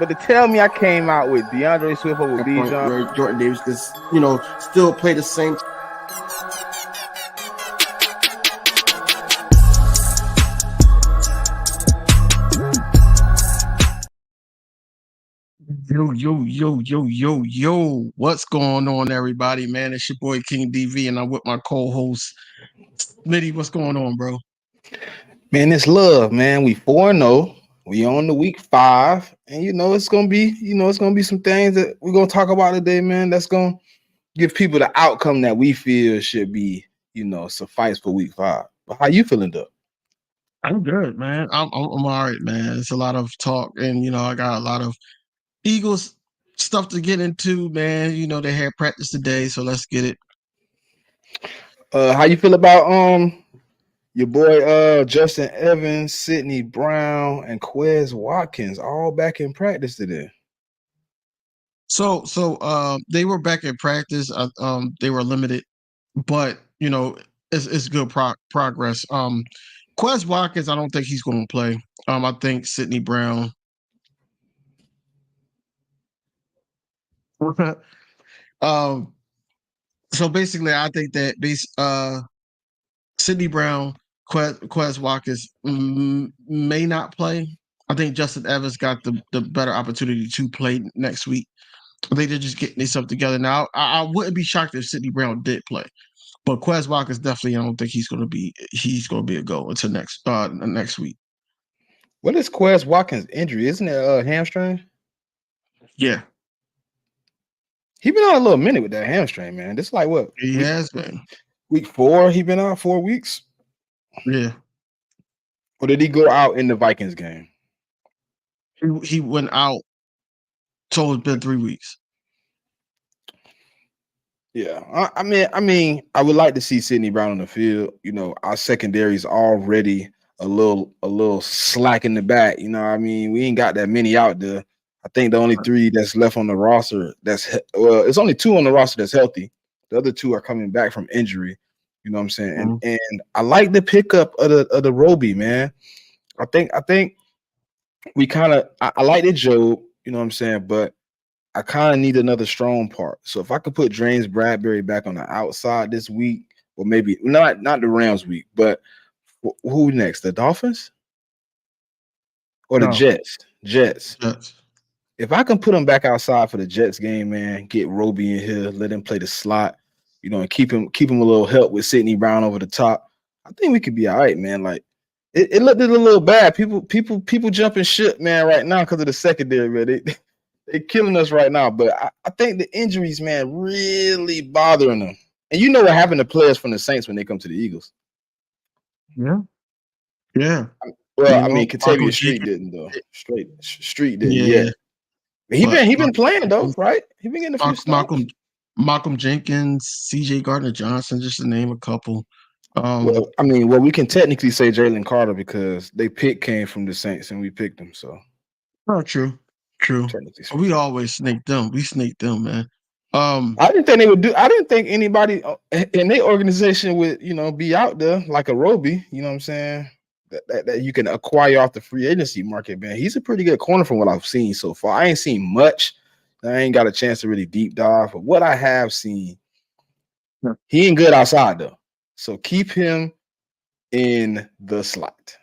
to tell me I came out with DeAndre Swift over point Bijan. where Jordan Davis just, still play the same. Yo. What's going on, everybody, man? It's your boy King Dv, and I'm with my co-host, Smitty. What's going on, bro? Man, it's love, man. We 4-0. We on the week 5. And it's gonna be some things that we're gonna talk about today, man. That's gonna give people the outcome that we feel should be, suffice for week 5. But how you feeling, though? I'm good, man. I'm all right, man. It's a lot of talk, and I got a lot of Eagles stuff to get into, man. They had practice today, so let's get it. How you feel about your boy Justin Evans, Sidney Brown, and Quez Watkins all back in practice today? So they were back in practice. They were limited, but it's good progress. Quez Watkins, I don't think he's going to play. I think Sidney Brown. So basically, I think that Sidney Brown, Quez Watkins may not play. I think Justin Evans got the better opportunity to play next week. They're just getting themselves together now. I wouldn't be shocked if Sidney Brown did play, but Quez Watkins definitely. I don't think he's going to be a go until next week. What is Quez Watkins' injury? Isn't it a hamstring? Yeah, he been out a little minute with that hamstring, man. This is like what he has been. Week 4, he been out 4 weeks. Yeah. Or did he go out in the Vikings game? He went out. So it's been 3 weeks. Yeah, I mean, I would like to see Sidney Brown on the field. Our secondary is already a little slack in the back. We ain't got that many out there. I think the only 3 that's left on the roster it's only 2 on the roster that's healthy. The other 2 are coming back from injury. You know what I'm saying? Mm-hmm. And I like the pickup of the Roby, man. I think we kind of I like the Joe. You know what I'm saying? But I kind of need another strong part. So if I could put James Bradbury back on the outside this week, or maybe not the Rams week, but who next? The Dolphins or the Jets? Jets. If I can put him back outside for the Jets game, man, get Roby in here, let him play the slot, and keep him a little help with Sidney Brown over the top, I think we could be all right, man. Like it looked a little bad. People jumping shit, man, right now because of the secondary, man. They're killing us right now, but I think the injuries, man, really bothering them. And what happened to players from the Saints when they come to the Eagles? Yeah. Well, I mean, Katavius Street didn't though. Street didn't yet. He been playing though, right? He been getting a few starts. Malcolm Jenkins, CJ Gardner-Johnson, just to name a couple. We can technically say Jalen Carter because they pick came from the Saints and we picked them. So, true. We always snake them. We snake them, man. I didn't think they would do. I didn't think anybody in their organization would, be out there like a Roby. You know what I'm saying? That you can acquire off the free agency market, man. He's a pretty good corner from what I've seen so far. I ain't seen much. I ain't got a chance to really deep dive. But what I have seen, he ain't good outside though. So keep him in the slot.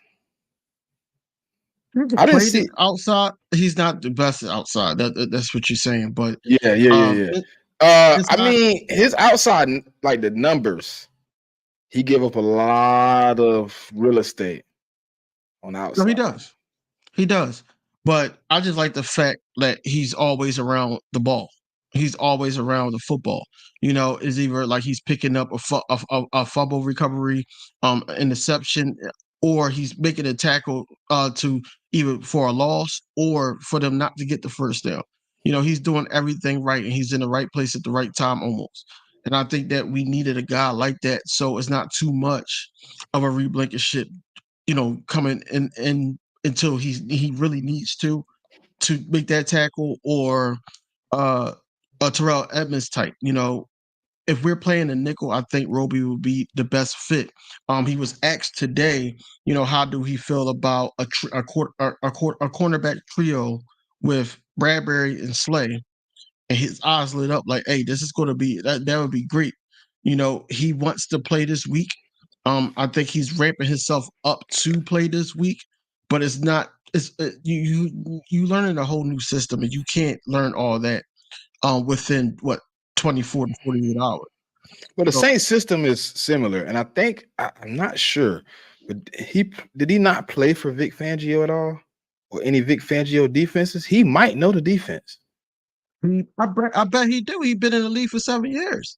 I didn't see outside. He's not the best outside. That's what you're saying. But yeah. I mean, his outside, like the numbers, he give up a lot of real estate on the outside. No, he does. But I just like the fact that he's always around the ball. He's always around the football. Is either like he's picking up a fumble recovery, interception, or he's making a tackle to either for a loss or for them not to get the first down. He's doing everything right and he's in the right place at the right time almost. And I think that we needed a guy like that, so it's not too much of a Blankenship, coming in until he really needs to make that tackle, or a Terrell Edmonds type. If we're playing a nickel, I think Roby would be the best fit. He was asked today, how do he feel about a cornerback trio with Bradbury and Slay, and his eyes lit up like, hey, this is going to be that would be great. He wants to play this week. I think he's ramping himself up to play this week, but it's not. It's you learning a whole new system, and you can't learn all that within what 24 to 48 hours. Well, the So Saints system is similar, and I think I'm not sure, but did he not play for Vic Fangio at all, or any Vic Fangio defenses? He might know the defense. I bet he do. He's been in the league for 7 years,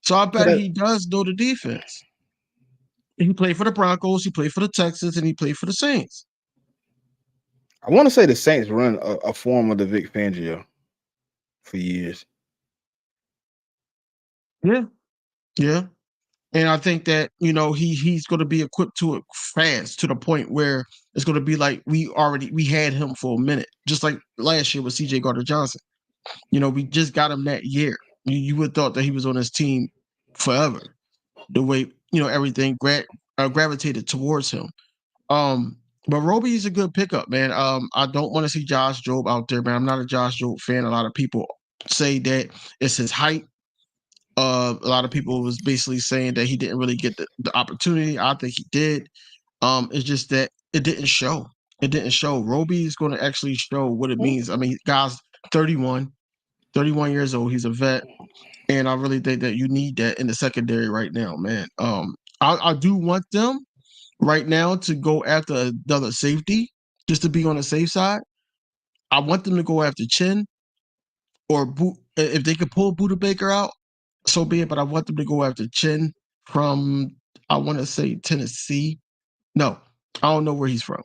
so I bet But he does know the defense. He played for the Broncos, he played for the Texans, and he played for the Saints. I want to say the Saints run a form of the Vic Fangio for years. Yeah, yeah. And I think that he's going to be equipped to it fast to the point where it's going to be like we had him for a minute, just like last year with C.J. Gardner-Johnson. We just got him that year. You would have thought that he was on his team forever. The way everything gravitated towards him. But Roby is a good pickup, man. I don't want to see Josh Jobe out there, man. I'm not a Josh Jobe fan. A lot of people say that it's his height. A lot of people was basically saying that he didn't really get the opportunity. I think he did. It's just that it didn't show. It didn't show. Roby is going to actually show what it means. I mean, guy's 31 years old. He's a vet. And I really think that you need that in the secondary right now, man. I do want them right now to go after another safety just to be on the safe side. I want them to go after Chin or if they could pull Buda Baker out, so be it. But I want them to go after Chin from, I want to say, Tennessee. No, I don't know where he's from,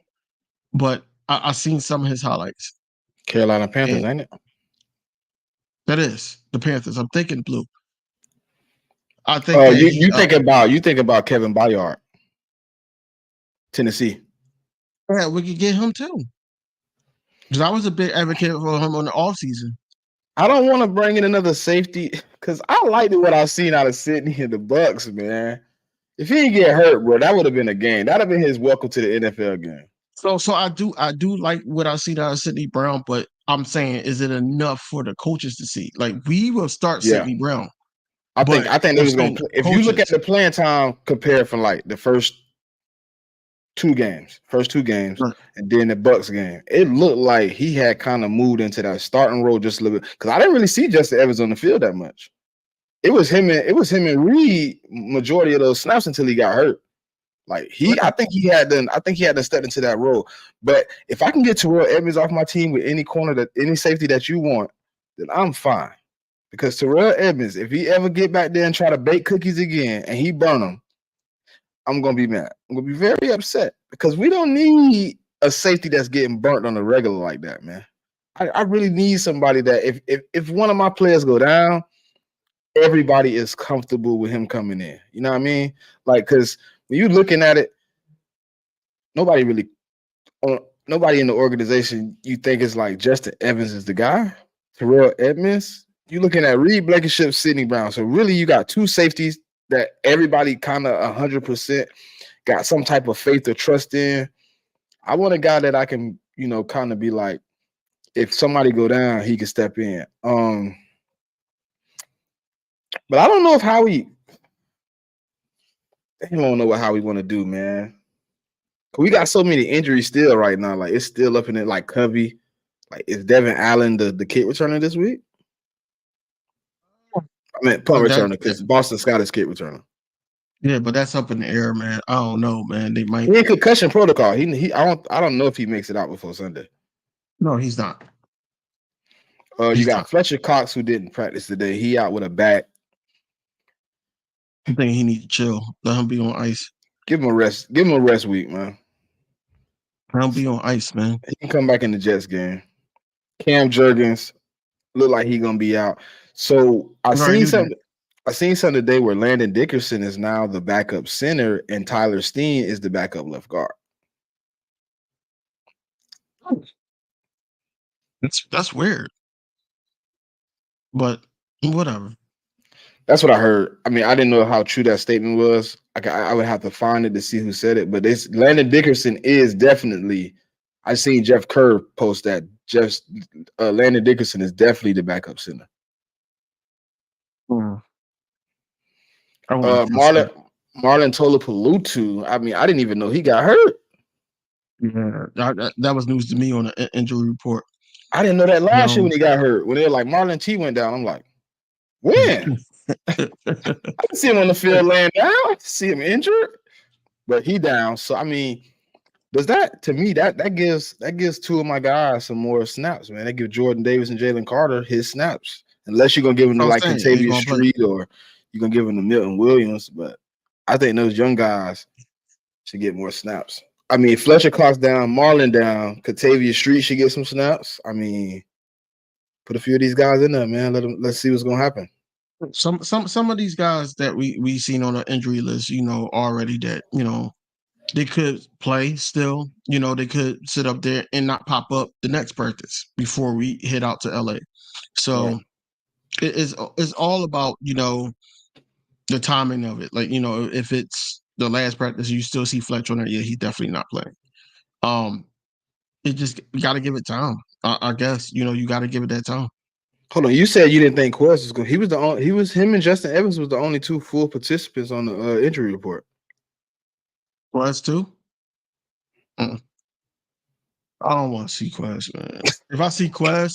but I seen some of his highlights. Carolina Panthers, ain't it? That is the Panthers. I'm thinking blue. I think that you think about Kevin Byard, Tennessee. Yeah, we could get him too. Because I was a big advocate for him on the offseason. I don't want to bring in another safety because I liked what I've seen out of Sydney and the Bucks, man. If he didn't get hurt, bro, that would have been a game. That'd have been his welcome to the NFL game. So I do like what I see out of Sidney Brown, but I'm saying, is it enough for the coaches to see? Like, we will start Sidney Brown. I think they was gonna. If you look at the playing time compared from like the first two games, right, and then the Bucks game, it looked like he had kind of moved into that starting role just a little bit. Because I didn't really see Justin Evans on the field that much. It was him and Reed majority of those snaps until he got hurt. Like I think he had to step into that role. But if I can get Terrell Edmonds off my team with any corner any safety that you want, then I'm fine. Because Terrell Edmonds, if he ever get back there and try to bake cookies again and he burn them, I'm gonna be mad. I'm gonna be very upset because we don't need a safety that's getting burnt on the regular like that, man. I really need somebody that if one of my players go down, everybody is comfortable with him coming in. You know what I mean? Like, because when you're looking at it, nobody in the organization you think is like Justin Evans is the guy. Terrell Edmonds. You're looking at Reed Blankenship, Sidney Brown. So really, you got two safeties that everybody kind of 100% got some type of faith or trust in. I want a guy that I can, kind of be like, if somebody go down, he can step in. But I don't know if Howie. I don't know what Howie want to do, man. We got so many injuries still right now. Like it's still up in it. Like Covey, like is Devin Allen the kid returner this week? I mean punt returner because Boston Scott is kid returner. Yeah, but that's up in the air, man. I don't know, man. They might. He in concussion protocol. I don't know if he makes it out before Sunday. No, he's not. You got Fletcher Cox who didn't practice today. He out with a back. I think he needs to chill. Let him be on ice. Give him a rest. Give him a rest week, man. Let him be on ice, man. He can come back in the Jets game. Cam Jurgens look like he gonna be out. So I seen something today where Landon Dickerson is now the backup center and Tyler Steen is the backup left guard. That's weird. But whatever. That's what I heard. I mean, I didn't know how true that statement was. I would have to find it to see who said it. But Landon Dickerson is definitely I seen Jeff Kerr post that Landon Dickerson is definitely the backup center. I want to Marlon Tolopolutu. I mean, I didn't even know he got hurt. Yeah, that was news to me on the injury report. I didn't know that last year when he got hurt. When they were like Marlon T went down, I'm like, when? I didn't see him on the field laying down. I see him injured, but he down. So I mean, does that to me that gives two of my guys some more snaps, man? That give Jordan Davis and Jalen Carter his snaps, unless you're gonna give them to like Contavious Street or you're gonna give them to Milton Williams. But I think those young guys should get more snaps. I mean, Fletcher Cox down, Marlon down, Contavious Street should get some snaps. I mean, put a few of these guys in there, man. Let's see what's gonna happen. Some of these guys that we seen on the injury list, already that they could play still. They could sit up there and not pop up the next practice before we head out to LA. So it's all about the timing of it. Like if it's the last practice, you still see Fletcher on there. Yeah, he's definitely not playing. It just got to give it time. I guess you got to give it that time. Hold on, you said you didn't think Quez was good. Him and Justin Evans was the only two full participants on the injury report. Quez too? I don't want to see Quez, man. If I see Quez,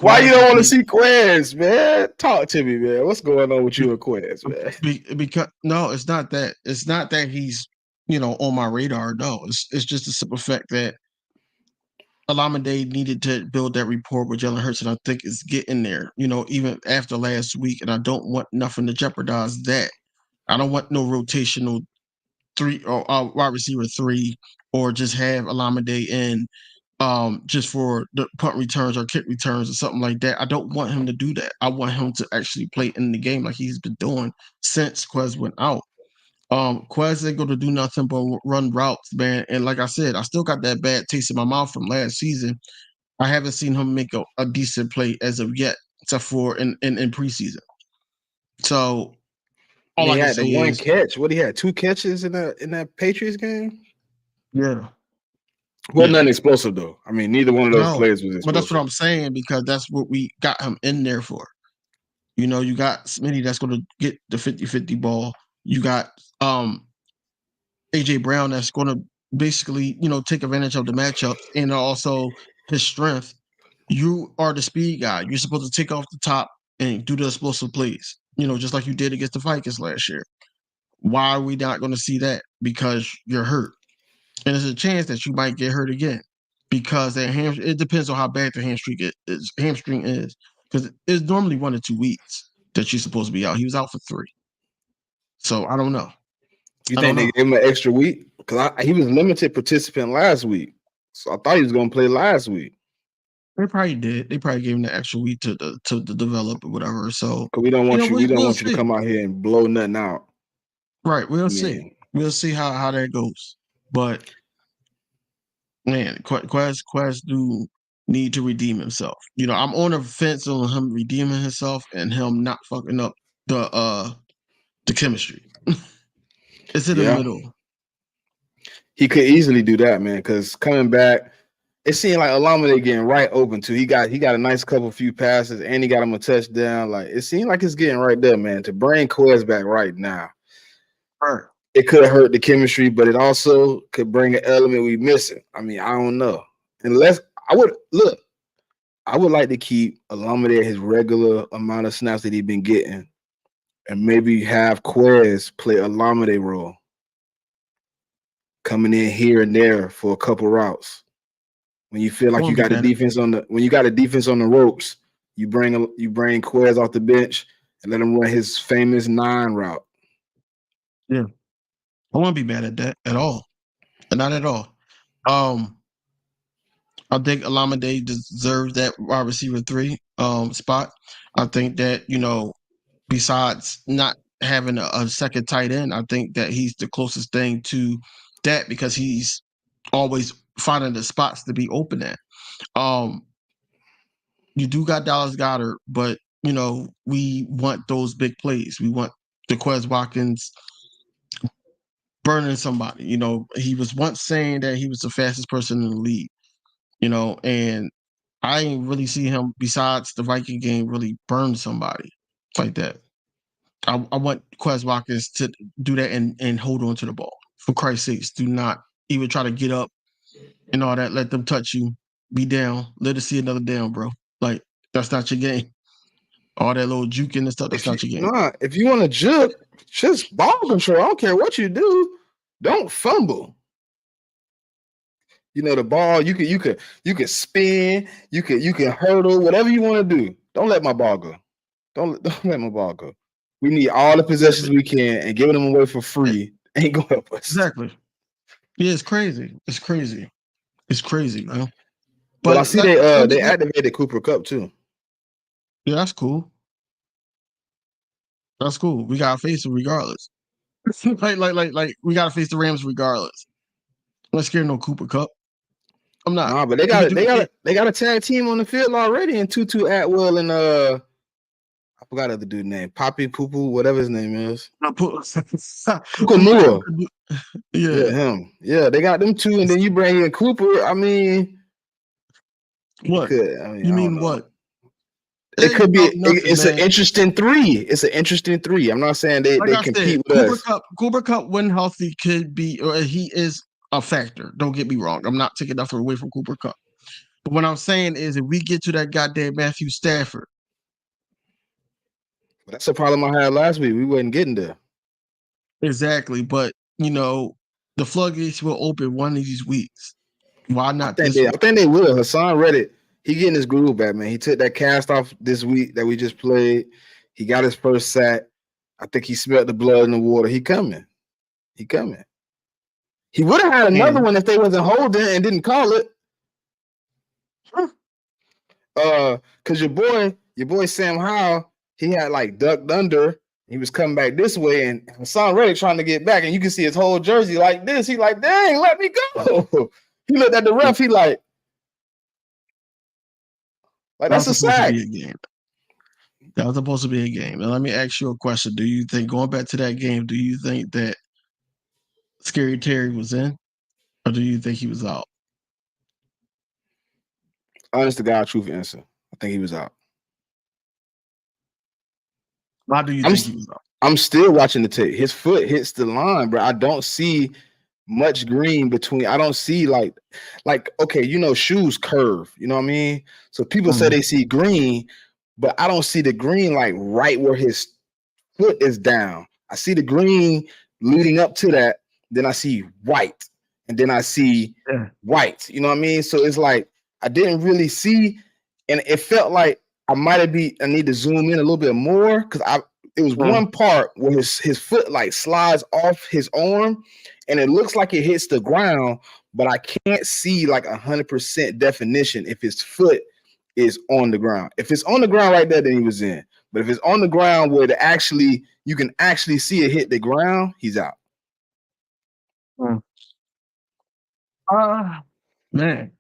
why you don't want to see Quez, man? Talk to me, man. What's going on with you and Quez, man? Because no, it's not that. It's not that he's on my radar. No, it's just the simple fact that Olamide needed to build that rapport with Jalen Hurts, and I think it's getting there. Even after last week, and I don't want nothing to jeopardize that. I don't want no rotational 3 or wide receiver 3, or just have Olamide in just for the punt returns or kick returns or something like that. I don't want him to do that. I want him to actually play in the game like he's been doing since Quez went out. Quez ain't going to do nothing but run routes, man. And like I said, I still got that bad taste in my mouth from last season. I haven't seen him make a decent play as of yet, except for in preseason. So all he had the one catch. What he had 2 catches in that Patriots game. Yeah. Wasn't nothing explosive though. I mean, neither one of those players was explosive. But that's what I'm saying, because that's what we got him in there for. You got Smitty that's going to get the 50-50 ball. You got AJ Brown that's going to basically, take advantage of the matchup and also his strength. You are the speed guy. You're supposed to take off the top and do the explosive plays, just like you did against the Vikings last year. Why are we not going to see that? Because you're hurt. And there's a chance that you might get hurt again, because it depends on how bad the hamstring is. Because it's normally 1 to 2 weeks that you're supposed to be out. He was out for 3. So I don't know. You think they gave him an extra week? Because he was limited participant last week. So I thought he was going to play last week. They probably did. They probably gave him the extra week to develop or whatever. So we don't want we don't want you to come out here and blow nothing out. Right. We'll see. We'll see how that goes. But man, Quez do need to redeem himself. I'm on the fence on him redeeming himself and him not fucking up the chemistry. It's in the middle. He could easily do that, man, because coming back, it seemed like Olamide getting right open too. He got a nice few passes, and he got him a touchdown. Like, it seemed like it's getting right there, man. To bring Quez back right now, right? It could hurt the chemistry, but it also could bring an element we missing. I mean, I don't know. Unless I would like to keep Olamide at his regular amount of snaps that he's been getting, and maybe have Quez play Olamide role, coming in here and there for a couple routes. When you feel like you got a defense on the ropes, you bring Quez off the bench and let him run his famous 9 route. Yeah, I wouldn't be mad at that at all, not at all. I think Olamide deserves that wide receiver 3 spot. I think that besides not having a second tight end, I think that he's the closest thing to that, because he's always finding the spots to be open at. You do got Dallas Goedert, but we want those big plays. We want the Quez Watkins burning somebody. You know, he was once saying that he was the fastest person in the league. You know, and I ain't really see him besides the Viking game really burn somebody like that. I want Quez Watkins to do that and hold on to the ball. For Christ's sakes, do not even try to get up and all that. Let them touch you. Be down. Let us see another down, bro. Like, that's not your game. All that little juking and stuff, that's not your game. Nah, if you want to juke, just ball control. I don't care what you do. Don't fumble. You know, the ball, you can spin, you can hurdle, whatever you want to do. Don't let my ball go. Don't let my ball go. We need all the possessions we can, and giving them away for free ain't gonna help us. Exactly. Yeah, it's crazy. It's crazy. It's crazy, man. But I see they activated Cooper Kupp too. Yeah, that's cool. That's cool. We gotta face them regardless. like we gotta face the Rams regardless. I'm not scared of no Cooper Kupp. I'm not. Nah, but they got a tag team on the field already in Tutu Atwell and I forgot the other dude's name. Poppy Poo-Poo, whatever his name is. Pukamua. Yeah, him. Yeah, they got them two, and then you bring in Cooper. I mean, what? You mean what? It could be. It's an interesting three. It's an interesting three. I'm not saying they compete with us. Cooper Kupp, when healthy, could be. He is a factor. Don't get me wrong. I'm not taking nothing away from Cooper Kupp. But what I'm saying is, if we get to that goddamn Matthew Stafford, that's the problem I had last week. We wasn't getting there. Exactly, but you know, the floodgates will open one of these weeks. Why not? I think they will. Hassan Reddick. He getting his groove back, man. He took that cast off this week that we just played. He got his first sack. I think he smelled the blood in the water. He coming. He coming. He would have had another one if they wasn't holding and didn't call it. Because your boy Sam Howell, he had like ducked under. He was coming back this way, and Hassan Reddick trying to get back, and you can see his whole jersey like this. He like, dang, let me go. He looked at the ref. He like that's a sack. That was supposed to be a game. And let me ask you a question. Do you think, going back to that game, do you think that Scary Terry was in, or do you think he was out? Honest to God, truth answer. I think he was out. Why do you think he was out? I'm still watching the tape. His foot hits the line, bro. I don't see much green between. I don't see like okay, you know, shoes curve. You know what I mean? So people say they see green, but I don't see the green like right where his foot is down. I see the green leading up to that. Then I see white, and then I see white. You know what I mean? So it's like I didn't really see, and it felt like I need to zoom in a little bit more because it was one part where his foot like slides off his arm, and it looks like it hits the ground, but I can't see like 100% definition if his foot is on the ground. If it's on the ground right there, then he was in. But if it's on the ground where you can actually see it hit the ground, he's out. Man.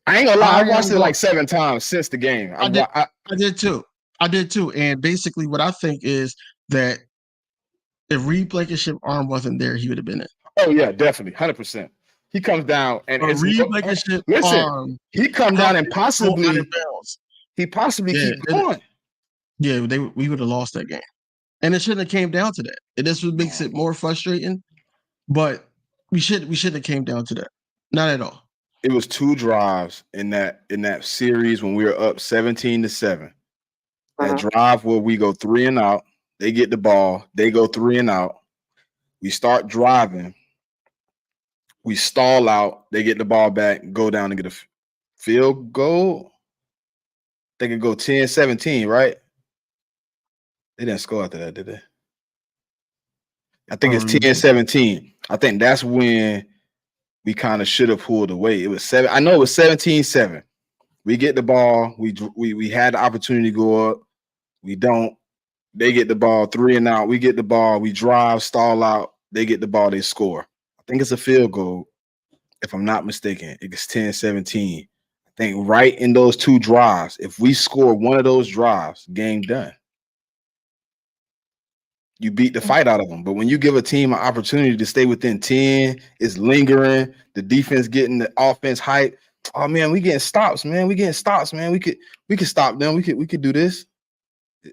I ain't gonna lie, I watched it like 7 times since the game. I did too. And basically what I think is that if Reed Blankenship's arm wasn't there, he would have been in. Oh yeah, definitely. 100%. He comes down and Reed Blankenship's arm. He come down and possibly keep going. Yeah, we would have lost that game. And it shouldn't have came down to that. And this makes it more frustrating. But we should have came down to that. Not at all. It was 2 drives in that series when we were up 17-7. That drive where we go 3 and out, they get the ball, they go 3 and out. We start driving, we stall out, they get the ball back, go down and get a field goal. They can go 10-17, right? They didn't score after that, did they? I think it's 10-17. I think that's when we kind of should have pulled away. It was 7. I know it was 17-7. We get the ball. We had the opportunity to go up. We don't. They get the ball 3 and out. We get the ball. We drive, stall out. They get the ball. They score. I think it's a field goal, if I'm not mistaken. It's 10-17. I think right in those 2 drives, if we score one of those drives, game done. you beat the fight out of them. But when you give a team an opportunity to stay within 10, it's lingering, the defense getting the offense hype. Oh man, we getting stops, man. We getting stops, man. We could stop them. We could do this.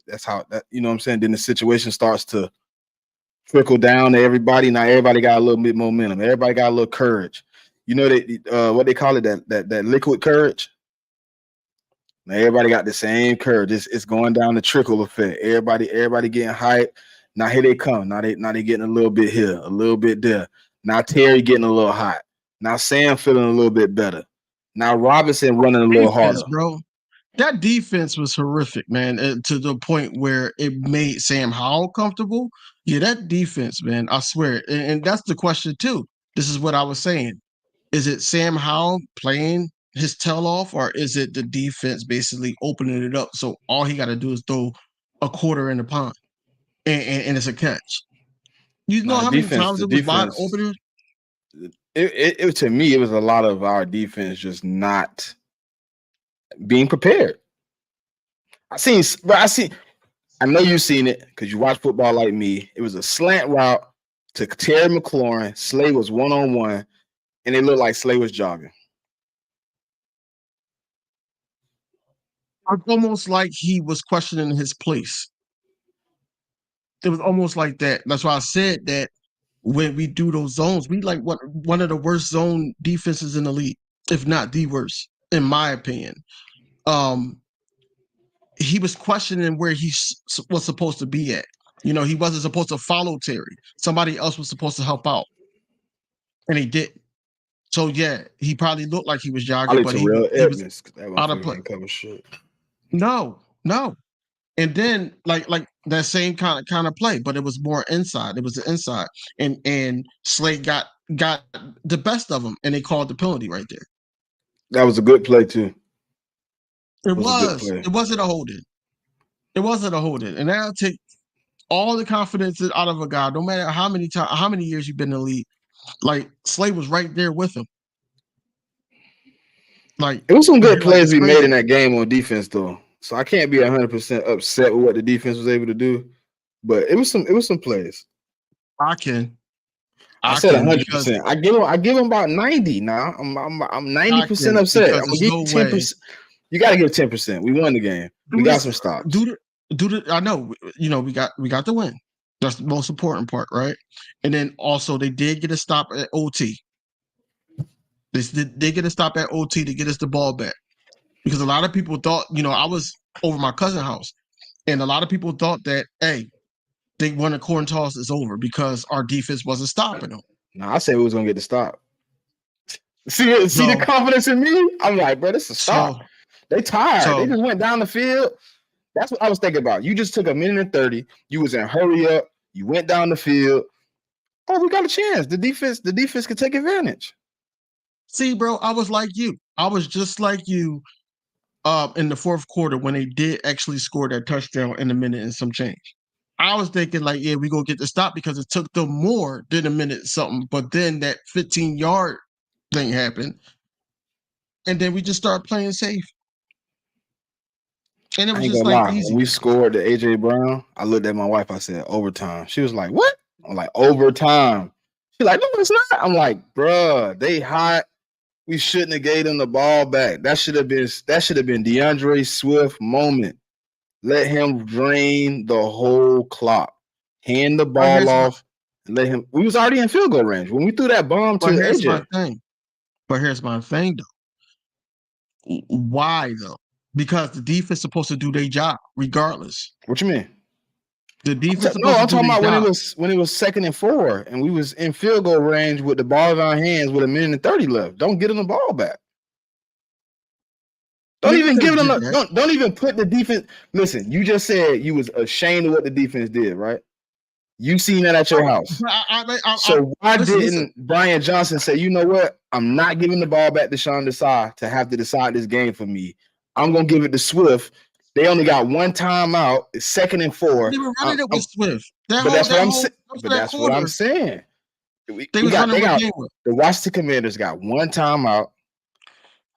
That's how that, you know what I'm saying? Then the situation starts to trickle down to everybody. Now everybody got a little bit momentum. Everybody got a little courage. You know that what they call it, that liquid courage. Now everybody got the same courage. It's going down the trickle effect. Everybody getting hyped. Now here they come. Now they getting a little bit here, a little bit there. Now Terry getting a little hot. Now Sam feeling a little bit better. Now Robinson running a little harder. Bro. That defense was horrific, man, to the point where it made Sam Howell comfortable. Yeah, that defense, man, I swear. And that's the question, too. This is what I was saying. Is it Sam Howell playing his tail off, or is it the defense basically opening it up so all he got to do is throw a quarter in the pond and it's a catch? You know how many times it was wide open? It to me, it was a lot of our defense just not being prepared. I know you've seen it because you watch football like me. It was a slant route to Terry McLaurin. Slay was one-on-one, and it looked like Slay was jogging. Almost like he was questioning his place. It was almost like that. That's why I said that when we do those zones, we like one of the worst zone defenses in the league, if not the worst, in my opinion. He was questioning where he was supposed to be at. You know, he wasn't supposed to follow Terry. Somebody else was supposed to help out, and he didn't. So yeah, he probably looked like he was jogging, but he was out of play. No. And then like that same kind of play, but it was more inside. It was the inside, and Slade got the best of him, and they called the penalty right there. That was a good play too. It wasn't a holding. It wasn't a holding, and that'll take all the confidence out of a guy, no matter how many years you've been in the league. Like Slade was right there with him. Like it was some good plays we made in that game on defense, though. So I can't be 100% upset with what the defense was able to do, but it was some plays. I said 100%. I give him about 90 now. I'm 90% upset. I'm gonna give you 10%. You got to give 10%. We won the game. We got some stops. I know. You know, we got the win. That's the most important part, right? And then also they did get a stop at OT. They get a stop at OT to get us the ball back. Because a lot of people thought, you know, I was over my cousin's house, and a lot of people thought that, hey, they won a coin toss is over because our defense wasn't stopping them. No, I said we was gonna get the stop. See the confidence in me? I'm like, bro, this is a stop. They tired. They just went down the field. That's what I was thinking about. You just took 1:30. You was in hurry up. You went down the field. Oh, we got a chance. The defense could take advantage. See, bro, I was like you. I was just like you. In the fourth quarter when they did actually score that touchdown in a minute and some change. I was thinking like, yeah, we gonna get the stop because it took them more than a minute something. But then that 15-yard thing happened, and then we just started playing safe. And it was just like easy. When we scored the AJ Brown, I looked at my wife. I said, overtime. She was like, what? I'm like, overtime. She's like, no, it's not. I'm like, bruh, they hot. We shouldn't have gave them the ball back. That should have been DeAndre Swift moment. Let him drain the whole clock. Hand the ball off. And let him. We was already in field goal range when we threw that bomb to AJ. But here's my thing, though. Why though? Because the defense is supposed to do their job regardless. What you mean? The defense. I'm talking about when it was 2nd and 4, and we was in field goal range with the ball in our hands with 1:30 left. Don't get them the ball back. Don't even give them. Don't even put the defense. Listen, you just said you was ashamed of what the defense did, right? You seen that at your house. So why didn't Brian Johnson say, you know what? I'm not giving the ball back to Sean Desai to have to decide this game for me. I'm gonna give it to Swift. They only got one timeout. It's 2nd and 4. They were running it with Swift. That's what I'm saying. The Washington Commanders got one timeout.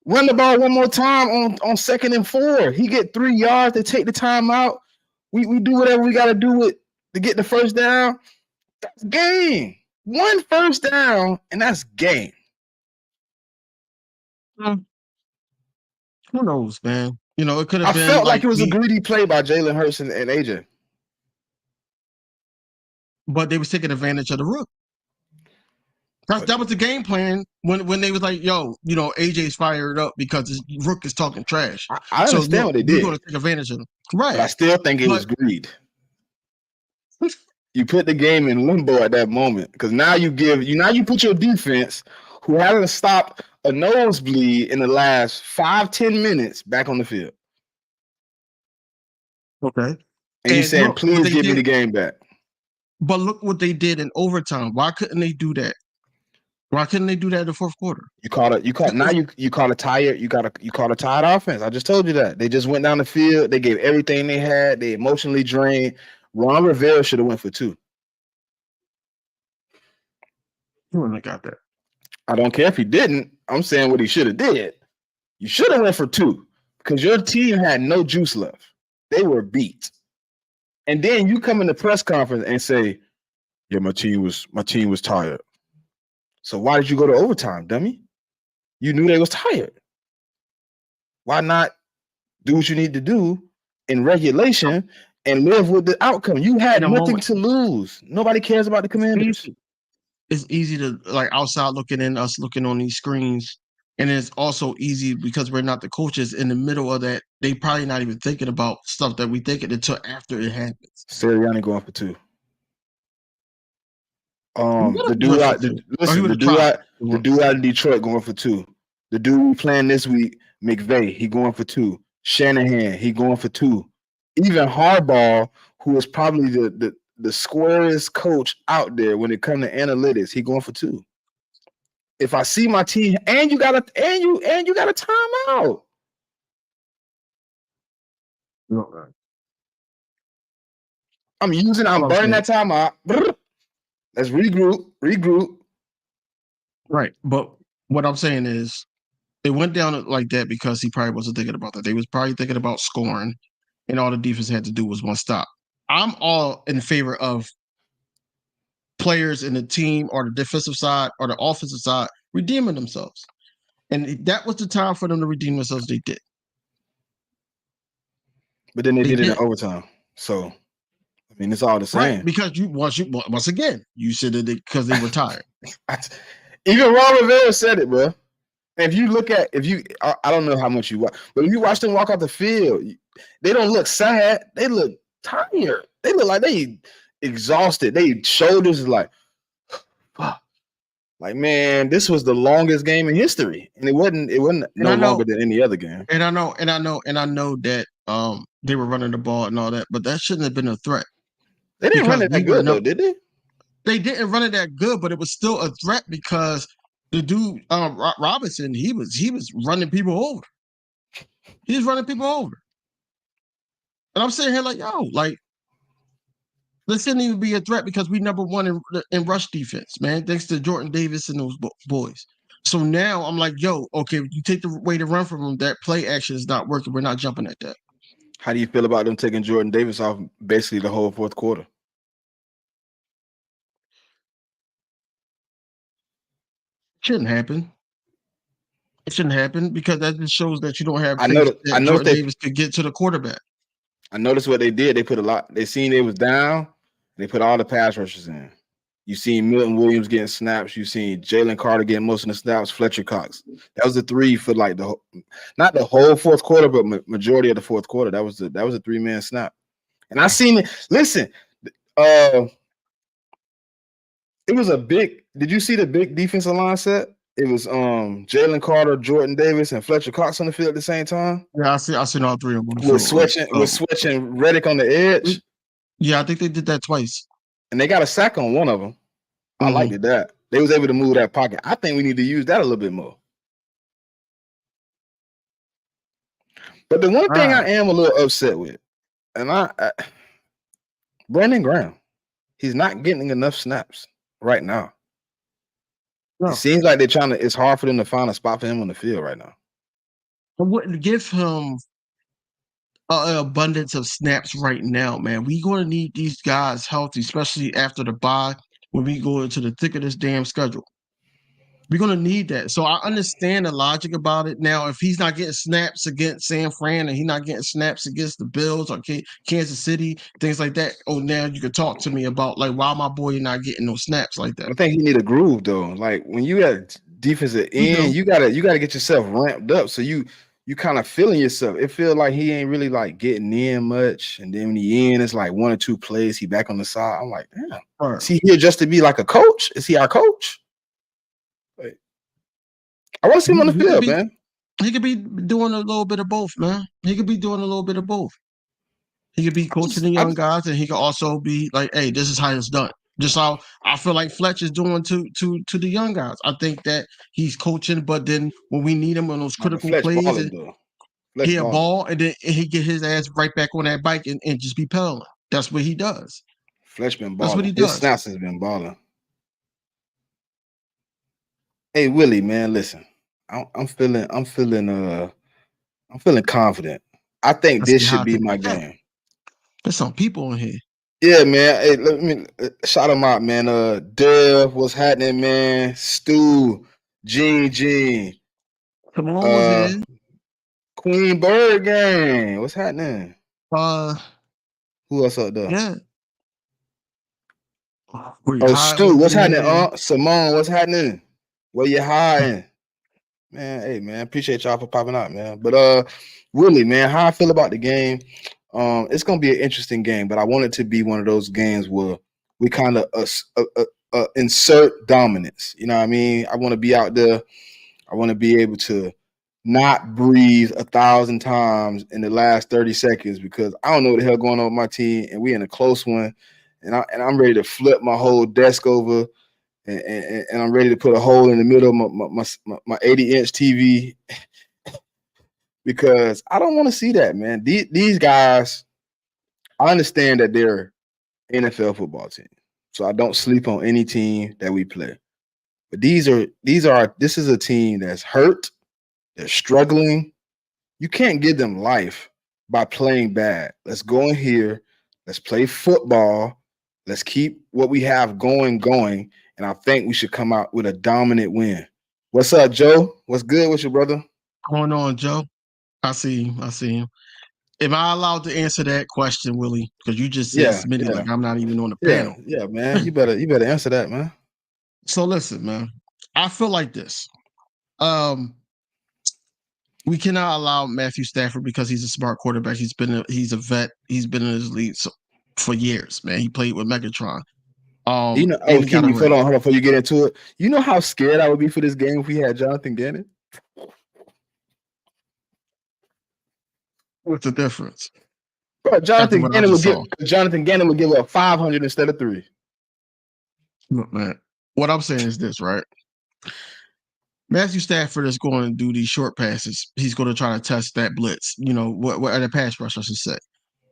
Run the ball one more time on 2nd and 4. He get 3 yards. They take the timeout. We do whatever we got to do with to get the first down, that's game. 1 first down, and that's game. Who knows, man? You know, it could have I been felt like like it was a greedy play by Jalen Hurts and AJ. But they was taking advantage of the rook. That was the game plan when they was like, yo, you know, AJ's fired up because his rook is talking trash. I understand what they did. We're going to take advantage of him. Right. But I still think it was greed. You put the game in limbo at that moment because now you put your defense, who hasn't stopped a nosebleed in the last 5-10 minutes, back on the field. Okay. And you're saying, please give me the game back. But look what they did in overtime. Why couldn't they do that? Why couldn't they do that in the fourth quarter? You call a tired offense. I just told you that. They just went down the field. They gave everything they had. They emotionally drained. Ron Rivera should have went for 2. He wouldn't have got that. I don't care if he didn't. I'm saying what he should have did. You should have went for 2 because your team had no juice left. They were beat. And then you come in the press conference and say, yeah, my team was tired. So why did you go to overtime, dummy? You knew they was tired. Why not do what you need to do in regulation and live with the outcome? You had nothing to lose. Nobody cares about the Commanders. It's easy to, like, outside looking in, us looking on these screens. And it's also easy because we're not the coaches in the middle of that. They probably not even thinking about stuff that we thinking until after it happens. Sirianni going for 2. The dude out in Detroit going for 2. The dude we playing this week, McVay, he going for 2. Shanahan, he going for 2. Even Harbaugh, who is probably the squarest coach out there when it comes to analytics, he going for 2. If I see my team, and you got a timeout. I'm burning that timeout. Let's regroup. Right. But what I'm saying is it went down like that because he probably wasn't thinking about that. They was probably thinking about scoring, and all the defense had to do was one stop. I'm all in favor of players in the team or the defensive side or the offensive side redeeming themselves. And that was the time for them to redeem themselves. They did. But then they did it in overtime. So, I mean, it's all the same. Right, because once again, you said that because they were tired. Even Ron Rivera said it, bro. And if you look at, I don't know how much you watch, but if you watch them walk off the field, they don't look sad. They look tired. They look like they exhausted. They shoulders like, like, man, this was the longest game in history, and it wasn't longer than any other game. And I know that they were running the ball and all that, but that shouldn't have been a threat. They didn't run it that good, though, did they? They didn't run it that good, but it was still a threat because the dude Robinson, he was running people over. He was running people over, and I'm sitting here like, yo, like, this shouldn't even be a threat because we number 1 in rush defense, man, thanks to Jordan Davis and those boys. So now I'm like, yo, okay, you take the way to run from them, that play action is not working. We're not jumping at that. How do you feel about them taking Jordan Davis off basically the whole fourth quarter? Shouldn't happen. It shouldn't happen because that just shows that you don't have. I know Jordan Davis could get to the quarterback. I noticed what they did. They put a lot. They seen it was down. They put all the pass rushers in. You seen Milton Williams getting snaps. You seen Jalen Carter getting most of the snaps. Fletcher Cox. That was the 3 for like not the whole fourth quarter, but majority of the fourth quarter. That was a 3-man snap. And I seen it. Listen, it was a big. Did you see the big defensive line set? It was Jalen Carter, Jordan Davis, and Fletcher Cox on the field at the same time. Yeah, I seen all 3 of them. We're switching Reddick on the edge. Yeah, I think they did that twice. And they got a sack on one of them. I liked it that. They was able to move that pocket. I think we need to use that a little bit more. But the one thing I am a little upset with, and Brandon Graham, he's not getting enough snaps right now. No. It seems like it's hard for them to find a spot for him on the field right now. I wouldn't give him abundance of snaps right now, man. We're going to need these guys healthy, especially after the bye when we go into the thick of this damn schedule. We're going to need that. So I understand the logic about it. Now, if he's not getting snaps against San Fran and he's not getting snaps against the Bills or Kansas City, things like that, oh, now you could talk to me about, like, why my boy not getting no snaps like that. I think he need a groove though. Like when you at defensive end, you gotta get yourself ramped up so you kind of feeling yourself. It feel like he ain't really like getting in much, and then when he in, it's like 1 or 2 plays he back on the side. I'm like, damn, Right. is he here just to be like a coach? Is he our coach? Like, I want to see him on the field, man. He could be doing a little bit of both, man. He could be doing a little bit of both. He could be coaching the young guys, and he could also be like, "Hey, this is how it's done." Just how I feel like Fletch is doing to the young guys. I think that he's coaching, but then when we need him on those critical plays, he a ball, and then he get his ass right back on that bike and just be pedaling. That's what he does. Fletch been balling. That's what he does. His snaps has been balling. Hey Willie, man, listen. I'm feeling confident. I think this should be my game. There's some people in here. Yeah, man. Hey, let me shout them out, man. Dev, what's happening, man? Stu, Gene. Come on, was here. Queen Bird Gang, what's happening? Who else up there? Yeah. Oh, Stu, what's happening? Simone, what's happening? Where you hiding? Man, hey, man, appreciate y'all for popping out, man. But Willie, man, how I feel about the game? It's gonna be an interesting game, but I want it to be one of those games where we kind of insert dominance. You know what I mean? I want to be out there. I want to be able to not breathe 1,000 times in the last 30 seconds because I don't know what the hell going on with my team, and we in a close one, and I'm ready to flip my whole desk over, and I'm ready to put a hole in the middle of my 80-inch TV. Because I don't want to see that, man. These guys, I understand that they're NFL football team, so I don't sleep on any team that we play. But this is a team that's hurt, they're struggling. You can't give them life by playing bad. Let's go in here, let's play football, let's keep what we have going, and I think we should come out with a dominant win. What's up, Joe? What's good with you, brother? What's going on, Joe? I see him. Am I allowed to answer that question, Willie? Because you just said Smitty, like I'm not even on the panel. Yeah, man. You better answer that, man. So listen, man. I feel like this. We cannot allow Matthew Stafford because he's a smart quarterback. He's a vet. He's been in his league for years, man. He played with Megatron. You know, hold on before you get into it. You know how scared I would be for this game if we had Jonathan Gannon? What's the difference? Bro, Jonathan Gannon would give up 500 instead of 3. Look, man, what I'm saying is this, right? Matthew Stafford is going to do these short passes. He's going to try to test that blitz, you know, what the pass rush, I should say.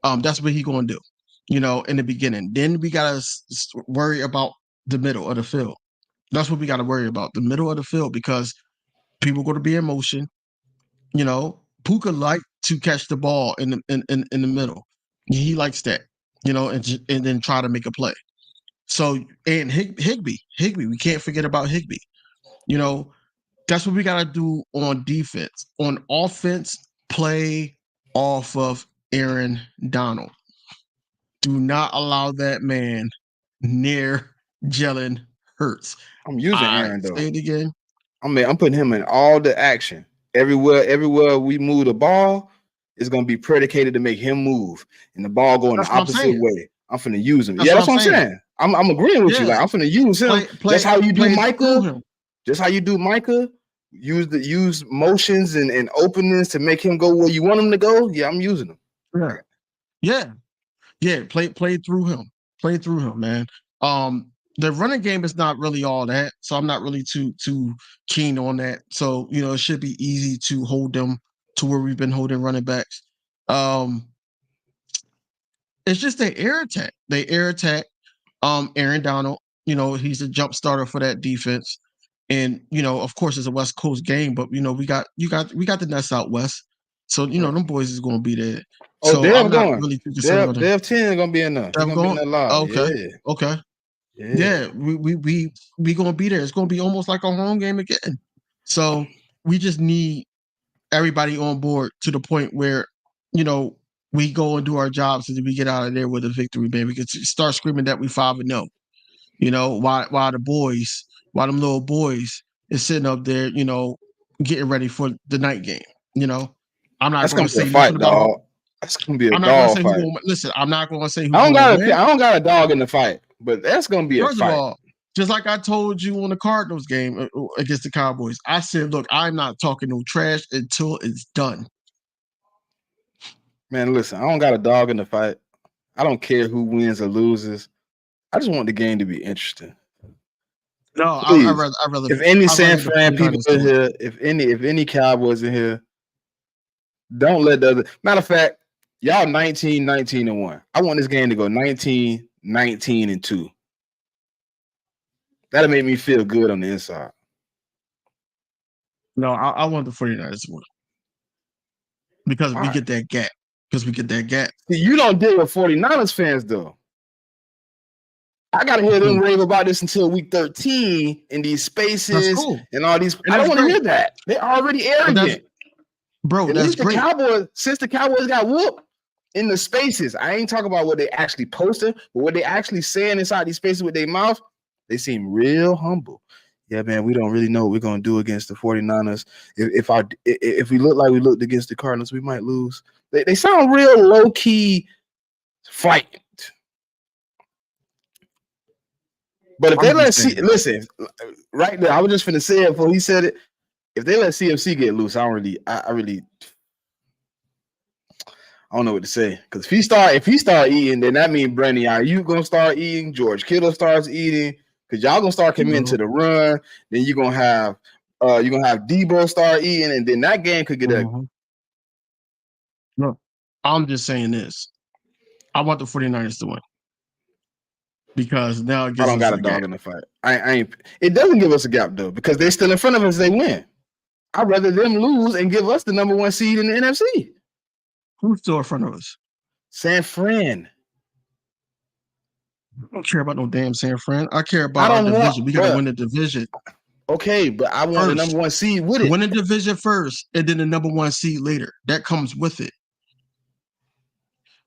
That's what he's going to do, you know, in the beginning. Then we got to worry about the middle of the field. That's what we got to worry about, the middle of the field, because people are going to be in motion. You know, Puka likes to catch the ball in the middle. He likes that, you know, and then try to make a play. So, and Higbee, we can't forget about Higbee. You know, that's what we got to do on defense. On offense, play off of Aaron Donald. Do not allow that man near Jalen Hurts. I'm using Aaron, though. Say it again. I'm putting him in all the action. Everywhere we move the ball, it's going to be predicated to make him move. And the ball going the opposite way. I'm finna use him. That's what I'm saying. I'm agreeing with you. Like, I'm finna use him. That's how you do Micah. Just how you do Micah. Use motions and openings to make him go where you want him to go. Yeah, I'm using him. Yeah. Play through him. Play through him, man. The running game is not really all that, so I'm not really too keen on that. So, you know, it should be easy to hold them to where we've been holding running backs. It's just they air attack. Aaron Donald, you know, he's a jump starter for that defense. And, you know, of course it's a West Coast game, but you know, we got the Nets out west. So them boys is gonna be there. Oh, So Dev I'm not going. really too concerned about them. Dev 10 gonna be in there. He's Dev gonna be in going? that live. Okay. Okay. Yeah, we gonna be there. It's gonna be almost like a home game again. So we just need everybody on board to the point where we go and do our jobs and then we get out of there with a victory, man. We can start screaming that we 5-0. While them little boys is sitting up there, getting ready for the night game. I'm not That's going gonna to be a say fight, nothing about who. dog. That's gonna be a I'm not going to dog say who fight. going. Listen, I'm not going to say who's I going to win. don't got a dog in the fight, but that's gonna be a First of fight. all, just like I told you on the Cardinals game against the Cowboys, I said, look, I'm not talking no trash until it's done. Man, listen, I don't got a dog in the fight. I don't care who wins or loses. I just want the game to be interesting. No, I rather. If any San Fran people in here, if any Cowboys in here, don't let the other. Matter of fact, y'all 19-19-1. I want this game to go 19-19-2. That'll make me feel good on the inside. No, I want the 49ers to win. Because we get that gap. See, you don't deal with 49ers fans, though. I gotta hear them rave about this until week 13 in these spaces and all these. I don't want to hear that. They're already arrogant. Bro, at least the Cowboys, since the Cowboys got whooped in the spaces, I ain't talking about what they actually posted, but what they actually saying inside these spaces with their mouth, they seem real humble. Yeah, man, we don't really know what we're gonna do against the 49ers. If we look like we looked against the Cardinals, we might lose. They sound real low-key frightened. But if they listen, right there, I was just finna say it before he said it. If they let CMC get loose, I don't know what to say. Because if he start eating, then that means Brandy, are you gonna start eating? George Kittle starts eating, because y'all gonna start coming into the run. Then you're gonna have Debo start eating, and then that game could get ugly. No, I'm just saying this. I want the 49ers to win. Because now it gives I don't got a dog in the fight. I ain't. It doesn't give us a gap though, because they're still in front of us. They win. I'd rather them lose and give us the number 1 seed in the NFC. Who's still in front of us? San Fran. I don't care about no damn San Fran. I care about our division. We got to win the division. Okay, but I want the number 1 seed with it. Win the division first, and then the number 1 seed later. That comes with it.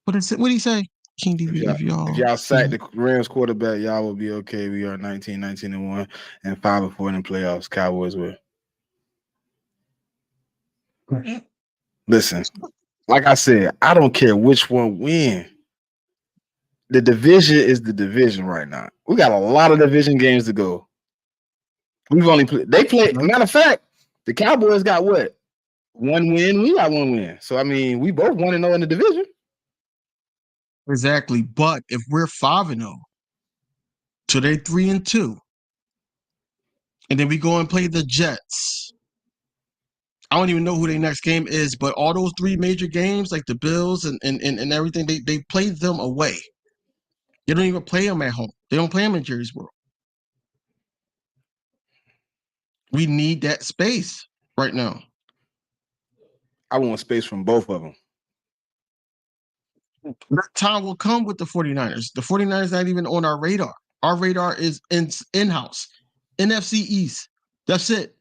What did he say? King Dv, if y'all sack the Rams quarterback, y'all will be okay. We are 19-19-1 and 5-4 in the playoffs. Cowboys will. Listen, like I said, I don't care which one win. The division is the division right now. We got a lot of division games to go. We've only matter of fact, the Cowboys got what? 1 win. We got 1 win. So I mean, we both 1-0 in the division. Exactly. But if we're 5-0, so they 3-2, and then we go and play the Jets. I don't even know who their next game is, but all those 3 major games, like the Bills and everything, they played them away. They don't even play them at home. They don't play them in Jerry's World. We need that space right now. I want space from both of them. That time will come with the 49ers. The 49ers not even on our radar. Our radar is in-house. NFC East. That's it.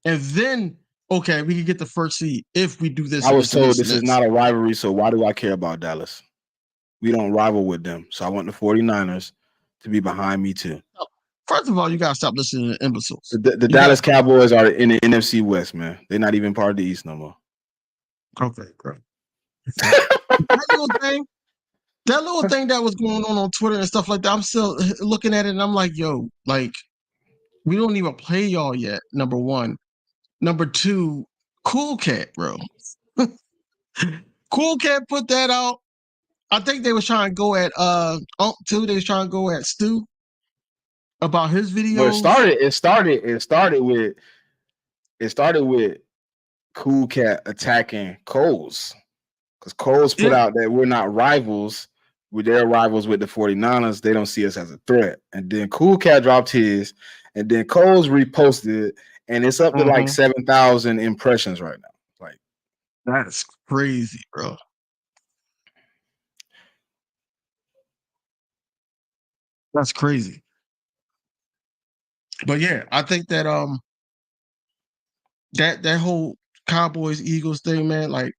And then, okay, we can get the first seed if we do this. I was told this is not a rivalry, so why do I care about Dallas? We don't rival with them. So I want the 49ers to be behind me too. First of all, you got to stop listening to imbeciles. The Dallas Cowboys are in the NFC West, man. They're not even part of the East no more. Okay, great. That little thing that was going on Twitter and stuff like that, I'm still looking at it and I'm like, yo, like, we don't even play y'all yet, number 1. Number 2, Cool Cat, bro. Cool Cat put that out. I think they was trying to go at too. They was trying to go at Stu about his videos. Well, it started with Cool Cat attacking Coles. Because Coles put out that we're not rivals. They're rivals with the 49ers. They don't see us as a threat. And then Cool Cat dropped his, and then Coles reposted it, and it's up to like 7,000 impressions right now. Like, That's crazy, bro. That's crazy. But yeah, I think that that whole Cowboys Eagles thing, man, like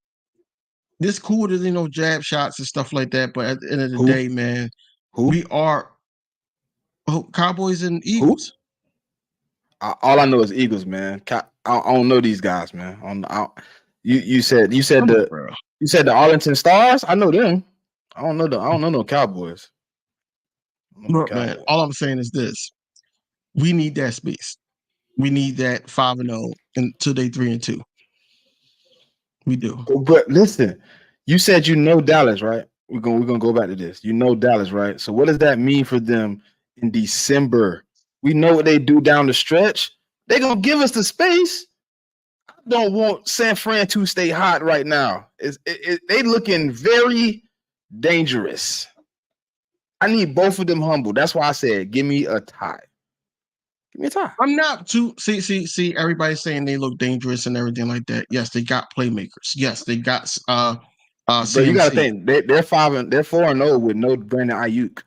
this cool to jab shots and stuff like that. But at the end of the Who? day, man, Who? we are Cowboys and Who? Eagles. All I know is Eagles, man. I don't know these guys, man. You said Come on, the bro. Arlington Stars. I know them. I don't know no Cowboys. I don't know no Look, man, Cowboys. all I'm saying is this: we need that space. We need that 5-0 until they 3-2. We do. But listen, you said you know Dallas, right? We're gonna go back to this. You know Dallas, right? So what does that mean for them in December? We know what they do down the stretch. They're gonna give us the space. I don't want San Fran to stay hot right now. They looking very dangerous. I need both of them humble. That's why I said, give me a tie. Give me a tie. I'm not too see. Everybody's saying they look dangerous and everything like that. Yes, they got playmakers. Yes, they got But you gotta CMC. think they're 4-0 with no Brandon Ayuk.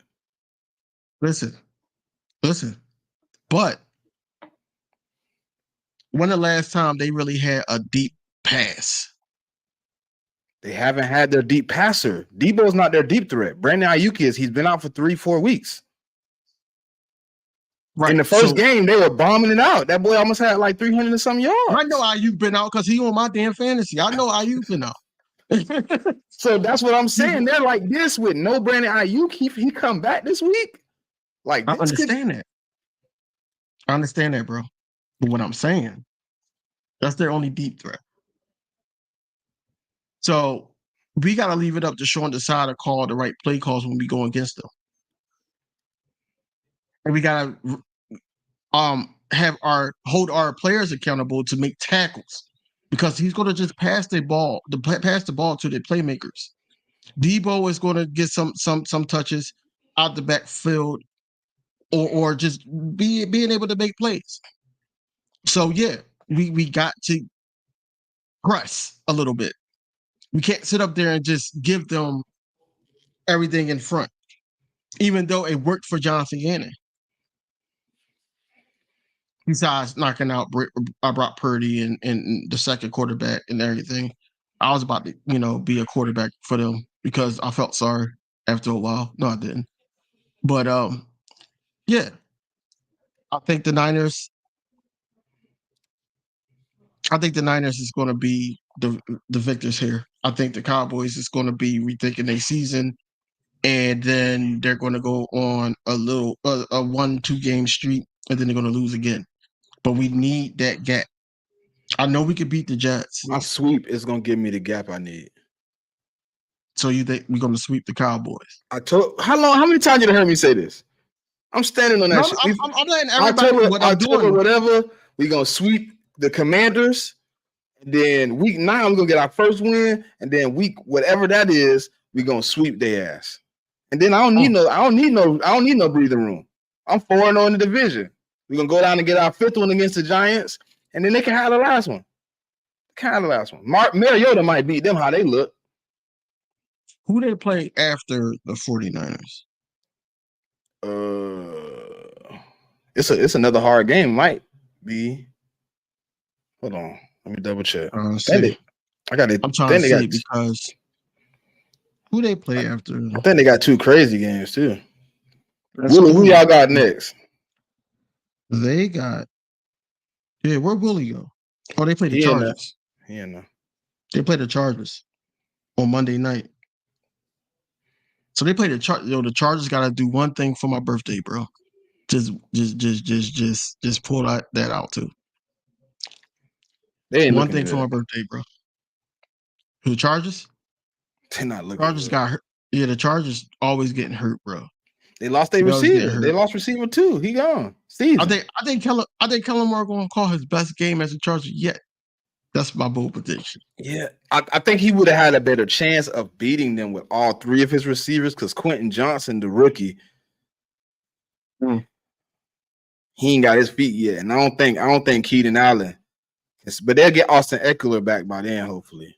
Listen. But when the last time they really had a deep pass? They haven't had their deep passer. Debo's not their deep threat. Brandon Ayuk is. He's been out for 3-4 weeks. Right. In the first game, they were bombing it out. That boy almost had like 300 and some yards. I know Ayuk been out because he on my damn fantasy. I know Ayuk been out. So that's what I'm saying. They're like this with no Brandon Ayuk. He come back this week. Like I understand that. I understand that, bro. But what I'm saying, that's their only deep threat. So we got to leave it up to Sean Desai to call the right play calls when we go against them. And we got to hold our players accountable to make tackles because he's going to just pass the ball to the playmakers. Debo is going to get some touches out the backfield or just being able to make plays. So yeah, we got to press a little bit. We can't sit up there and just give them everything in front, even though it worked for Jonathan Gannon. Besides knocking out Brock Purdy and the second quarterback and everything, I was about to be a quarterback for them because I felt sorry after a while. No, I didn't. But yeah, I think the Niners. Is going to be the victors here. I think the Cowboys is going to be rethinking their season, and then they're going to go on a 1-2 game streak, and then they're going to lose again. But we need that gap. I know we could beat the Jets. My sweep is gonna give me the gap I need. So you think we're gonna sweep the Cowboys? How many times you heard me say this? I'm standing on that shit. I'm letting everybody what I'm doing. Whatever. We're gonna sweep the Commanders. And then week 9, we're gonna get our first win. And then week whatever that is, we're gonna sweep their ass. And then I don't need no breathing room. I'm 4-0 in the division. We're gonna go down and get our 5th one against the Giants, and then they can have the last one. Mariota might beat them how they look. Who they play after the 49ers? It's another hard game. Might be. Hold on, let me double check. I got it. I'm trying to see because who they play after? I think they got 2 crazy games too. Who y'all got next? They got. Yeah, where Willie go? Oh, they play the Chargers. No. They play the Chargers on Monday night. So they play the Chargers. The Chargers got to do one thing for my birthday, bro. Just pull that out too. They ain't one thing good for my birthday, bro. The Chargers? They're not looking. Chargers good. got hurt. Yeah, the Chargers always getting hurt, bro. They lost their receiver. They lost receiver 2. He gone. Season. I think Kellen Moore going to call his best game as a Charger yet. That's my bold prediction. Yeah, I think he would have had a better chance of beating them with all 3 of his receivers because Quentin Johnson, the rookie, he ain't got his feet yet, and I don't think Keaton Allen. But they'll get Austin Eckler back by then, hopefully.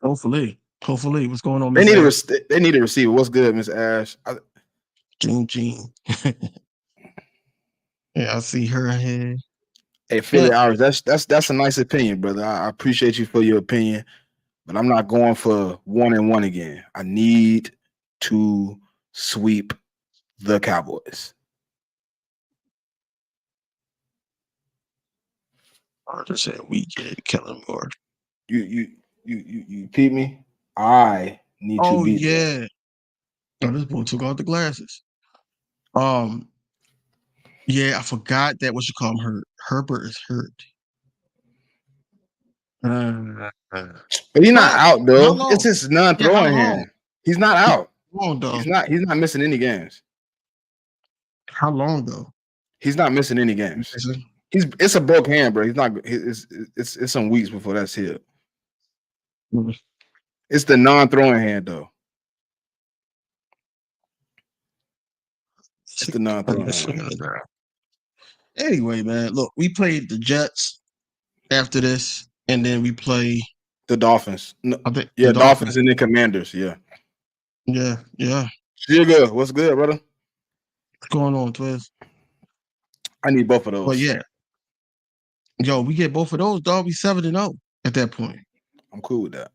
Hopefully. What's going on, They Miss need Ash? they need a receiver. What's good, Miss Ash? Gene. Yeah, I see her here. Hey, Philly Hours. That's a nice opinion, brother. I appreciate you for your opinion, but I'm not going for 1-1 again. I need to sweep the Cowboys. I just said we get Kellen Moore. You repeat me? I need to beat them. Oh, this boy took off the glasses. Yeah, I forgot that what you call him hurt. Herbert is hurt. But he's not out How though. It's long? his How non-throwing long? hand. He's not out. How long though? He's not missing any games. How long though? He's not missing any games. It's a broke hand, bro. He's not. It's some weeks before that's healed. It's the non-throwing hand though. It's the non-throwing hand. Anyway, man, look, we played the Jets after this, and then we play the Dolphins. No, the Dolphins and the Commanders. Yeah. You're good. What's good, brother? What's going on, Twiz? I need both of those. But yeah, yo, we get both of those, dog. We 7-0 at that point. I'm cool with that.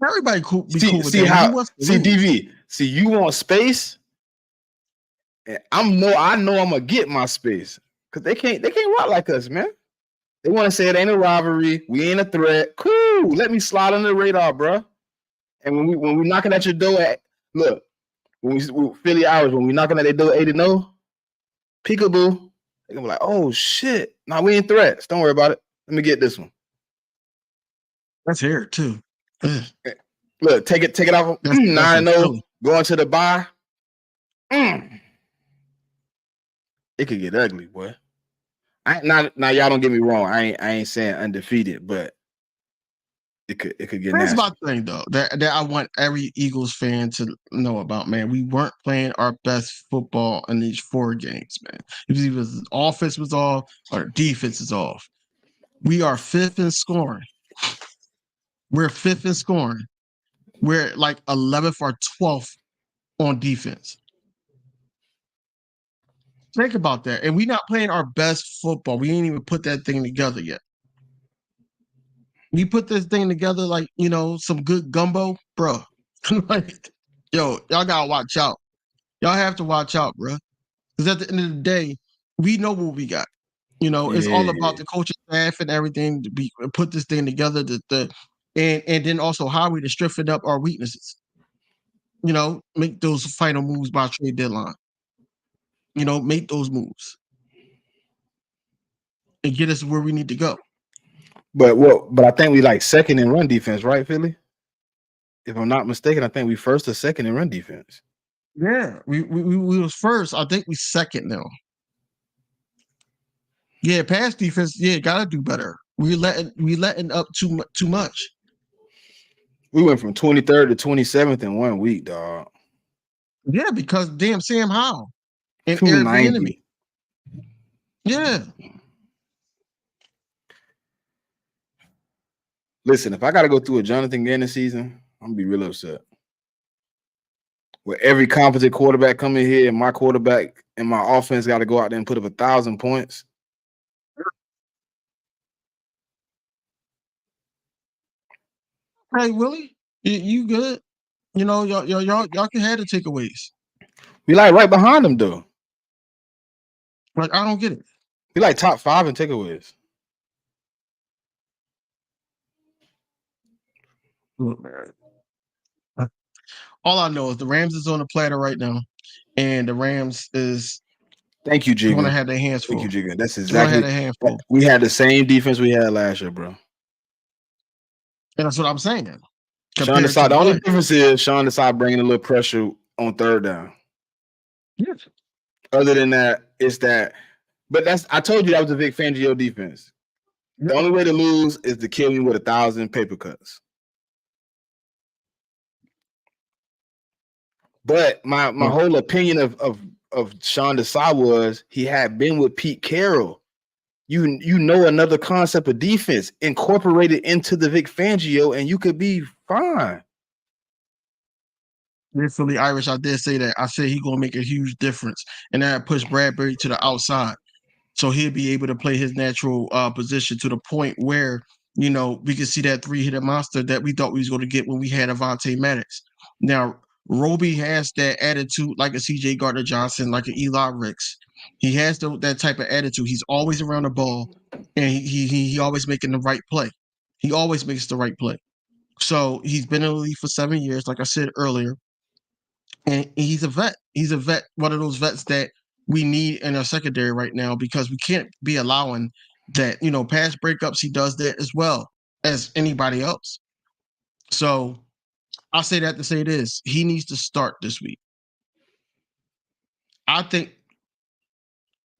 Everybody cool. Be cool with see that. How? See, DV. See, you want space, and I know I'm gonna get my space because they can't rock like us, man. They want to say it ain't a rivalry. We ain't a threat. Cool. Let me slide on the radar, bro. And when we knocking at your door, look, when we Philly Hours, when we knocking at their door 8-0, peekaboo, they're gonna be like, oh shit. Nah, we ain't threats. Don't worry about it. Let me get this one. Let's hear it too. Look, take it off. 9-0, going to the bye. It could get ugly, boy. Now y'all don't get me wrong. I ain't saying undefeated, but it could get That's nasty. my thing though. That I want every Eagles fan to know about, man. We weren't playing our best football in these 4 games, man. It was either the offense was off or defense is off. We are 5th in scoring. We're 5th in scoring. We're like 11th or 12th on defense. Think about that. And we're not playing our best football. We ain't even put that thing together yet. We put this thing together like, some good gumbo, bro. Like, yo, y'all gotta watch out. Y'all have to watch out, bro. Because at the end of the day, we know what we got. It's all about the coaching staff and everything to put this thing together. And then also how we to strengthen up our weaknesses. Make those final moves by trade deadline. Make those moves and get us where we need to go. But I think we like second in run defense, right, Philly? If I'm not mistaken, I think we first or second in run defense. Yeah, we was first. I think we second now. Yeah, pass defense. Yeah, gotta do better. We letting up too much. We went from 23rd to 27th in 1 week, dog. Yeah, because damn Sam Howell and Eric Bieniemy. Yeah. Listen, if I got to go through a Jonathan Gannon season, I'm gonna be real upset. Where every competent quarterback come in here and my quarterback and my offense got to go out there and put up 1,000 points. Hey, Willie, you good? Y'all can have the takeaways. We like right behind them though. Like I don't get it. We like top 5 in takeaways. Look, man. All I know is the Rams is on the platter right now, and the Rams is. Thank you, Jigga. Going to have their hands full. Thank you, Jigga. That's exactly. Their hands full. We had the same defense we had last year, bro. And that's what I'm saying. Sean Desai. The only difference is Sean Desai bringing a little pressure on 3rd down. Yes. Other than that, it's that. But I told you that was a big fan of your defense. The only way to lose is to kill me with 1,000 paper cuts. But my whole opinion of Sean Desai was he had been with Pete Carroll. you know another concept of defense, incorporate it into the Vic Fangio, and you could be fine. They're Philly Irish. I did say that. I said he's gonna make a huge difference, and that push Bradbury to the outside, so he'll be able to play his natural position to the point where we can see that three-hitter monster that we thought we was going to get when we had Avonte Maddox. Now Roby has that attitude like a C.J. Gardner-Johnson, like an Eli Ricks. He has that type of attitude. He's always around the ball, and he always making the right play. He always makes the right play. So he's been in the league for 7 years, like I said earlier. And he's a vet. He's a vet, one of those vets that we need in our secondary right now because we can't be allowing that, pass breakups. He does that as well as anybody else. So I say that to say this. He needs to start this week. I think.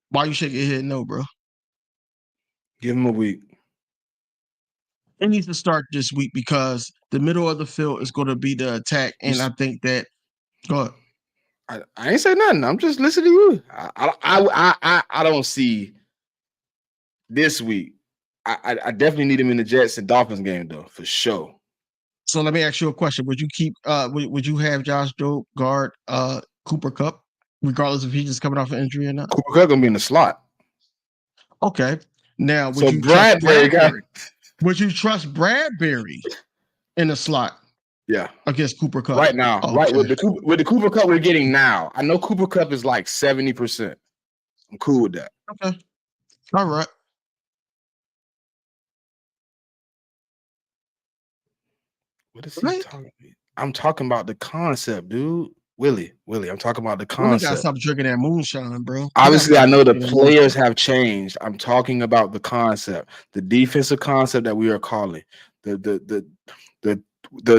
Why you shaking your head no, bro? Give him a week. He needs to start this week because the middle of the field is going to be the attack. And I think that go ahead. I ain't say nothing. I'm just listening to you. I don't see this week. I definitely need him in the Jets and Dolphins game though, for sure. So let me ask you a question. Would you keep would you have Josh Jobe guard Cooper Kupp, regardless if he's just coming off an injury or not? Cooper Kupp gonna be in the slot. Okay. Now would So you trust Bradbury would you trust Bradbury in the slot? Yeah, against Cooper Kupp right now, okay. right with the Cooper Kupp we're getting now. I know Cooper Kupp is like 70%. I'm cool with that. Okay, all right. What is he talking about? I'm talking about the concept, dude. Willie, I'm talking about the concept. We gotta stop drinking that moonshine, bro. Obviously, I know the players have changed. I'm talking about the concept, the defensive concept that we are calling. The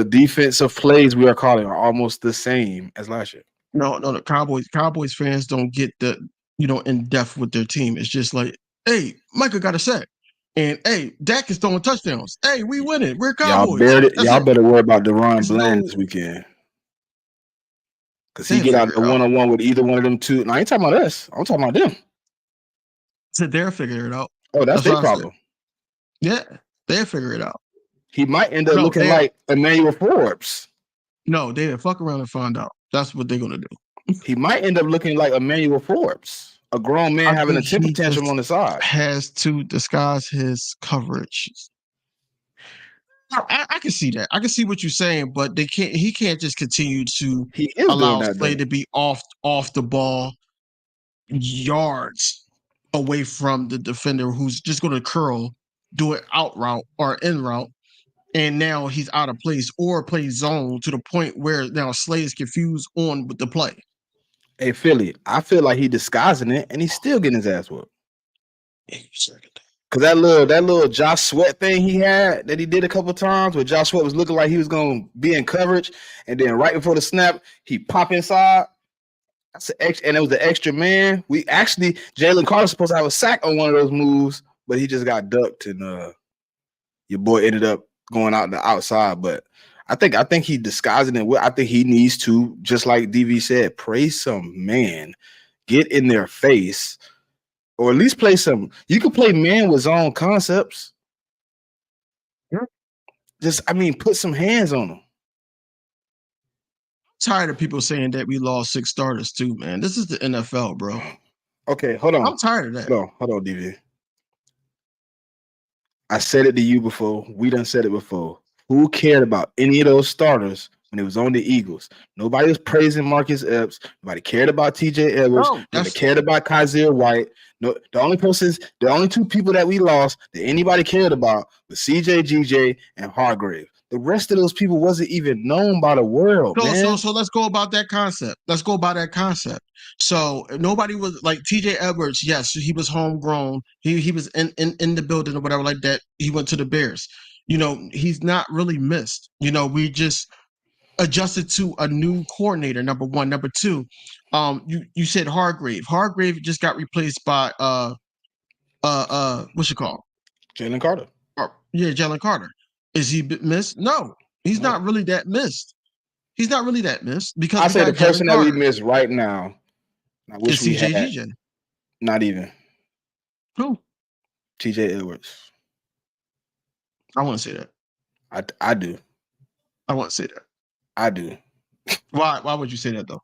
defensive plays we are calling are almost the same as last year. No, the Cowboys fans don't get the in depth with their team. It's just like, hey, Micah got a sack. And hey, Dak is throwing touchdowns. Hey, we winning. We're Cowboys. Y'all better worry about Deron Bland this weekend. Because he get out the one-on-one with either one of them two. Now, I ain't talking about us. I'm talking about them. So they'll figure it out. Oh, that's their problem. Yeah, they'll figure it out. He might end up looking like Emmanuel Forbes. No, they'll fuck around and find out. That's what they're going to do. He might end up looking like Emmanuel Forbes, a grown man having a temper tantrum on the side. Has to disguise his coverage. I can see that. I can see what you're saying, but they can't. He can't just continue to allow play to be off the ball yards away from the defender who's just going to curl, do it out route or in route, and now he's out of place or play zone to the point where now Slay is confused on with the play. Hey Philly, I feel like he's disguising it, and he's still getting his ass whooped. Cause that little Josh Sweat thing he had that he did a couple of times where Josh Sweat was looking like he was gonna be in coverage, and then right before the snap, he pop inside. That's an extra, and it was the extra man. We actually Jalen Carter's supposed to have a sack on one of those moves, but he just got ducked, and your boy ended up going out the outside. But I think he disguising it. I think he needs to, just like DV said, praise some man, get in their face. Or at least play some. You can play man with zone concepts. Just, put some hands on them. I'm tired of people saying that we lost 6 starters too, man. This is the NFL, bro. Okay, hold on. I'm tired of that. Hold on, DV. I said it to you before. We done said it before. Who cared about any of those starters when it was on the Eagles? Nobody was praising Marcus Epps. Nobody cared about TJ Edwards. Nobody cared about Kaiser White. No, the only two people that we lost that anybody cared about was CJ, GJ, and Hargrave. The rest of those people wasn't even known by the world. So let's go about that concept. So nobody was like TJ Edwards. Yes, he was homegrown. He was in the building or whatever like that. He went to the Bears. He's not really missed. We just adjusted to a new coordinator, number one. Number two, you said Hargrave. Hargrave just got replaced by what's it called? Jalen Carter. Yeah, Jalen Carter. Is he missed? No, he's not really that missed. He's not really that missed because I say the person that we miss right now. I wish we had. GJ. Not even. Who? TJ Edwards. I wouldn't say that. I do. I wouldn't say that. I do. Why would you say that though?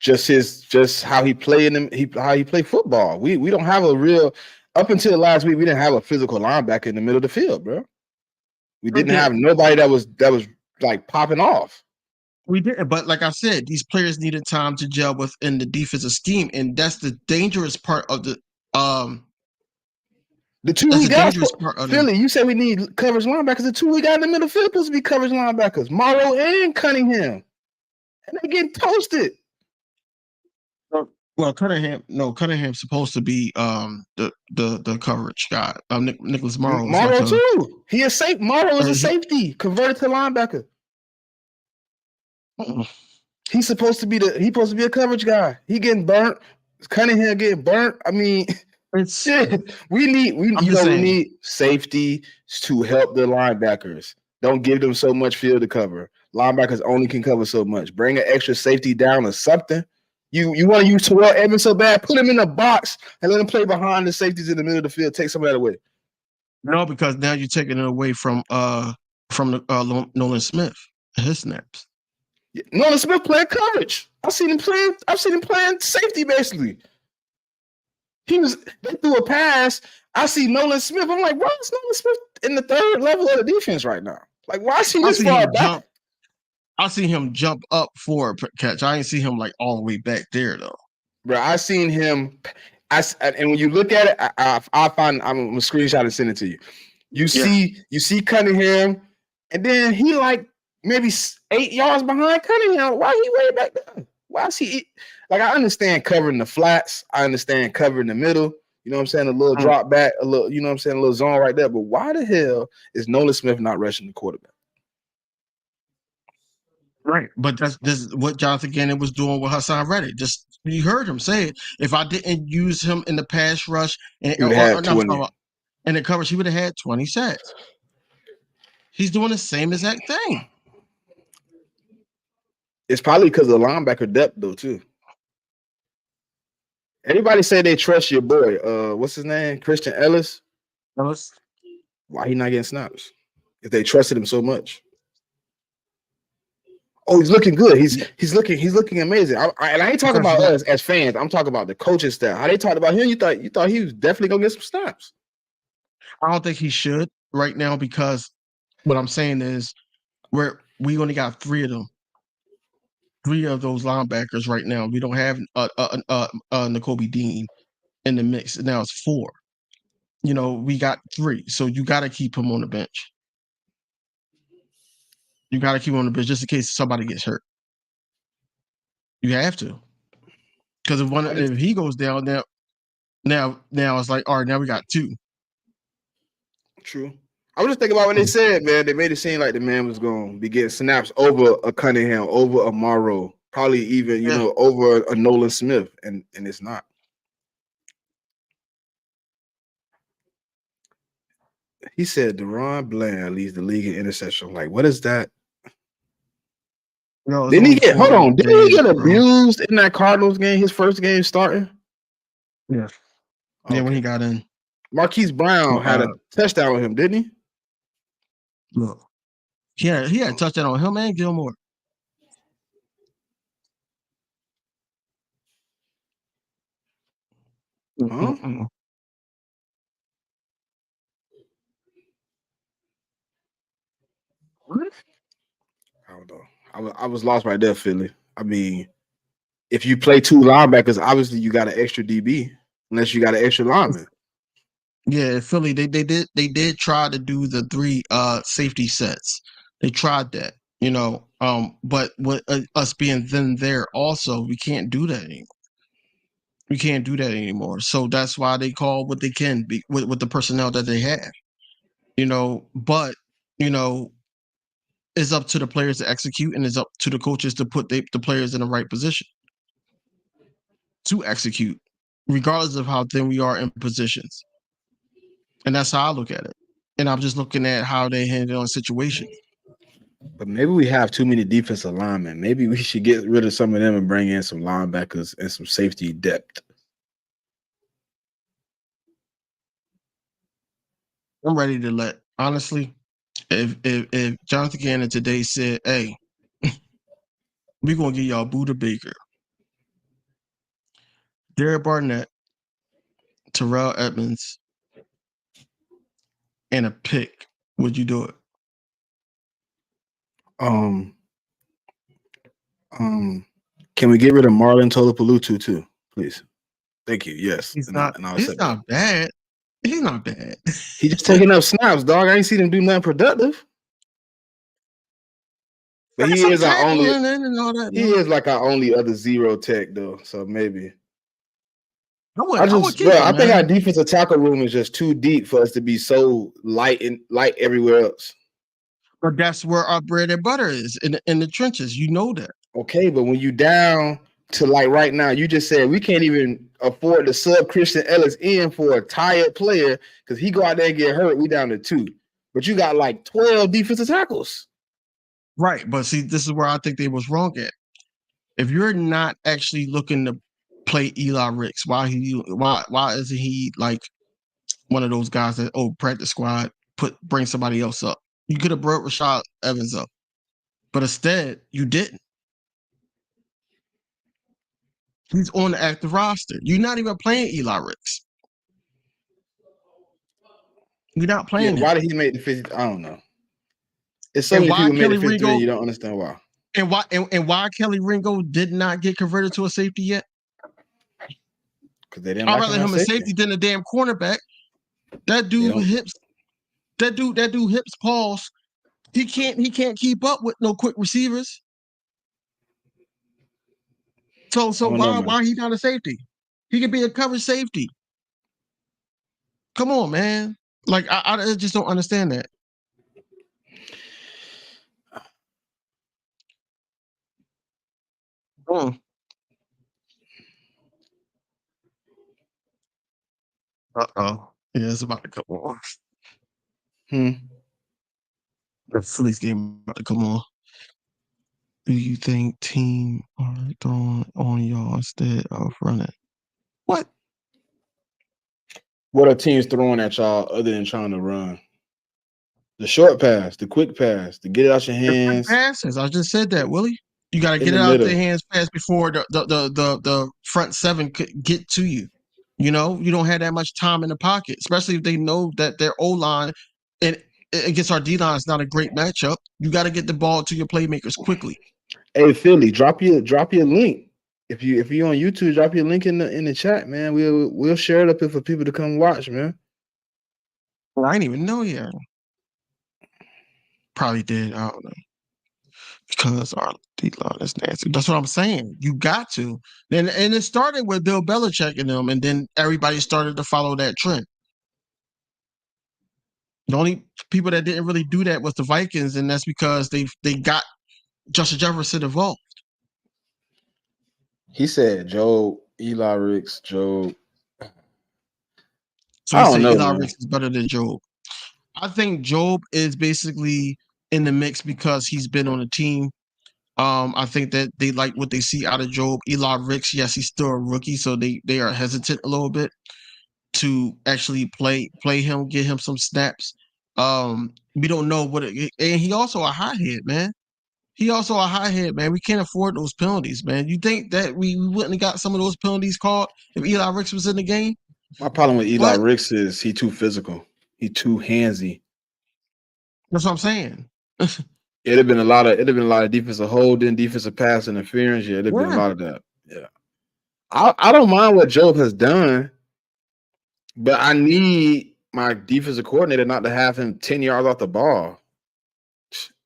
Just how he played how he played football. We don't have a real up until last week. We didn't have a physical linebacker in the middle of the field, bro. We didn't have nobody that was like popping off. We didn't, but like I said, these players needed time to gel within the defensive scheme, and that's the dangerous part of the two we got. Philly, you said we need coverage linebackers. The two we got in the middle of the field supposed to be coverage linebackers, Morrow and Cunningham, and they getting toasted. Well, Cunningham's supposed to be the coverage guy. Nicholas Morrow. Morrow too. He is safe. Morrow is a safety converted to linebacker. He's supposed to be a coverage guy. He getting burnt. Cunningham getting burnt. I mean, it's we need safety to help the linebackers. Don't give them so much field to cover. Linebackers only can cover so much. Bring an extra safety down or something. You want to use Terrell Evans so bad? Put him in a box and let him play behind the safeties in the middle of the field. Take some of that away. No, because now you're taking it away from Nolan Smith and his snaps. Nolan Smith playing coverage. I've seen him playing safety basically. They threw a pass. I see Nolan Smith. I'm like, why is Nolan Smith in the third level of the defense right now? Like, why is he this far back? I see him jump up for a catch. I didn't see him like all the way back there though. Bro, I seen him. And when you look at it, I find I'm gonna screenshot and send it to you. You see Cunningham, and then he like maybe 8 yards behind Cunningham. Why he way back there? Why is he like? I understand covering the flats. I understand covering the middle. You know what I'm saying? A little drop back, a little. You know what I'm saying? A little zone right there. But why the hell is Nolan Smith not rushing the quarterback? Right, but this is what Jonathan Gannon was doing with Hassan Reddick. Just you heard him say it. If I didn't use him in the pass rush and in the coverage, he would have had 20 sacks. He's doing the same exact thing. It's probably because of the linebacker depth, though, too. Everybody say they trust your boy. What's his name? Christian Ellis. Why he not getting snaps? If they trusted him so much. Oh, he's looking good. He's looking amazing. And I ain't talking about us as fans. I'm talking about the coaching staff. How they talked about him? You thought he was definitely gonna get some snaps. I don't think he should right now because what I'm saying is we only got 3 of them. 3 of those linebackers right now. We don't have Nakobe Dean in the mix. Now it's 4. You know, we got 3. So you got to keep him on the bench. You got to keep him on the bench just in case somebody gets hurt. You have to. Because if he goes down, now it's like, all right, now we got 2. True. I was just thinking about when they said, man, they made it seem like the man was going to be getting snaps over a Cunningham, over a Morrow, probably even, over a Nolan Smith, and it's not. He said Deron Bland leads the league in interception. Like, what is that? No, didn't he get abused in that Cardinals game, his first game starting? Yeah. Okay. Yeah, when he got in. Marquise Brown had a touchdown with him, didn't he? Look. He had a touchdown on him and Gilmore. Huh? What? I don't know. I was lost right there, Philly. I mean, if you play 2 linebackers, obviously you got an extra DB, unless you got an extra lineman. Yeah, Philly, they did try to do the 3 safety sets. They tried that, but with us being then there also, we can't do that anymore. We can't do that anymore. So that's why they call what they can be with the personnel that they have. But it's up to the players to execute, and it's up to the coaches to put the players in the right position to execute, regardless of how thin we are in positions. And that's how I look at it. And I'm just looking at how they handle a situation. But maybe we have too many defensive linemen. Maybe we should get rid of some of them and bring in some linebackers and some safety depth. I'm ready to let. Honestly, if Jonathan Gannon today said, "Hey, we're gonna give y'all Buda Baker, Derek Barnett, Terrell Edmonds, and a pick," would you do it? Can we get rid of Marlon Tolopolutu too, please? Thank you. Yes. He's and not. I'll He's accept not bad. He's not bad. that. He just taking up snaps, dog. I ain't seen him do nothing productive. But he Some is our only. tackling and all that. He is like our only other zero tech though. So maybe. I would keep bro, him, I think man. our defensive tackle room is just too deep for us to be so light everywhere else. But that's where our bread and butter is in the trenches. You know that. Okay, but when you down to like right now, you just said we can't even afford to sub Christian Ellis in for a tired player because he go out there and get hurt. We down to 2, but you got like 12 defensive tackles. Right, but see, this is where I think they was wrong at. If you're not actually looking to play Eli Ricks, why isn't he like one of those guys that practice squad bring somebody else up? You could have brought Rashad Evans up, but instead you didn't. He's on the active roster. You're not even playing Eli Ricks. You're not playing him. Why did he make the 50? I don't know. It's so And many why people made Kelly the 53 Ringo- and you don't understand why. And why Kelly Ringo did not get converted to a safety yet? Because they didn't I'd like rather him a safety than a damn cornerback. That dude hips. That dude hips Pauls. He can't keep up with no quick receivers. So why he not a safety? He could be a cover safety. Come on, man. Like I just don't understand that. Uh-oh. Yeah, it's about to come on. The Phillies game about to come on. Do you think team are throwing on y'all instead of running? What? What are teams throwing at y'all other than trying to run? The short pass, the quick pass, to get it out your hands. Passes. I just said that, Willie. You got to get it out their hands fast before the front seven could get to you. You know, you don't have that much time in the pocket, especially if they know that their O line and against our D line is not a great matchup. You got to get the ball to your playmakers quickly. Hey Philly, drop your link. If you on YouTube, drop your link in the chat, man. We'll share it up for people to come watch, man. Well, I didn't even know yet. Probably did. I don't know. Because our D-line is nasty. That's what I'm saying. You got to. And it started with Bill Belichick and them, and then everybody started to follow that trend. The only people that didn't really do that was the Vikings, and that's because they got Justin Jefferson involved. He said Joe, Eli Ricks, Joe. So you say Eli Ricks is better than Job. I think Job is basically in the mix because he's been on the team. I think that they like what they see out of Job. Eli Ricks, yes, he's still a rookie, so they are hesitant a little bit to actually play him, get him some snaps. We don't know and he also a hothead, man. We can't afford those penalties, man. You think that we wouldn't have got some of those penalties called if Eli Ricks was in the game? My problem with Eli Ricks is he too physical. He too handsy. That's what I'm saying. It'd have been a lot of defensive holding, defensive pass interference. Yeah, it'd have been a lot of that. Yeah. I don't mind what Job has done, but I need my defensive coordinator not to have him 10 yards off the ball.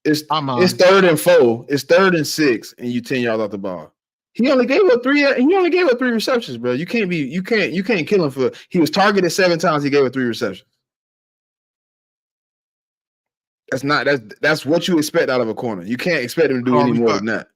It's 3rd and 4. It's 3rd and 6, and you 10 yards off the ball. He only gave up 3. He only gave up 3 receptions, bro. You can't kill him for. He was targeted 7 times. He gave up 3 receptions. That's what you expect out of a corner. You can't expect him to do any more than that.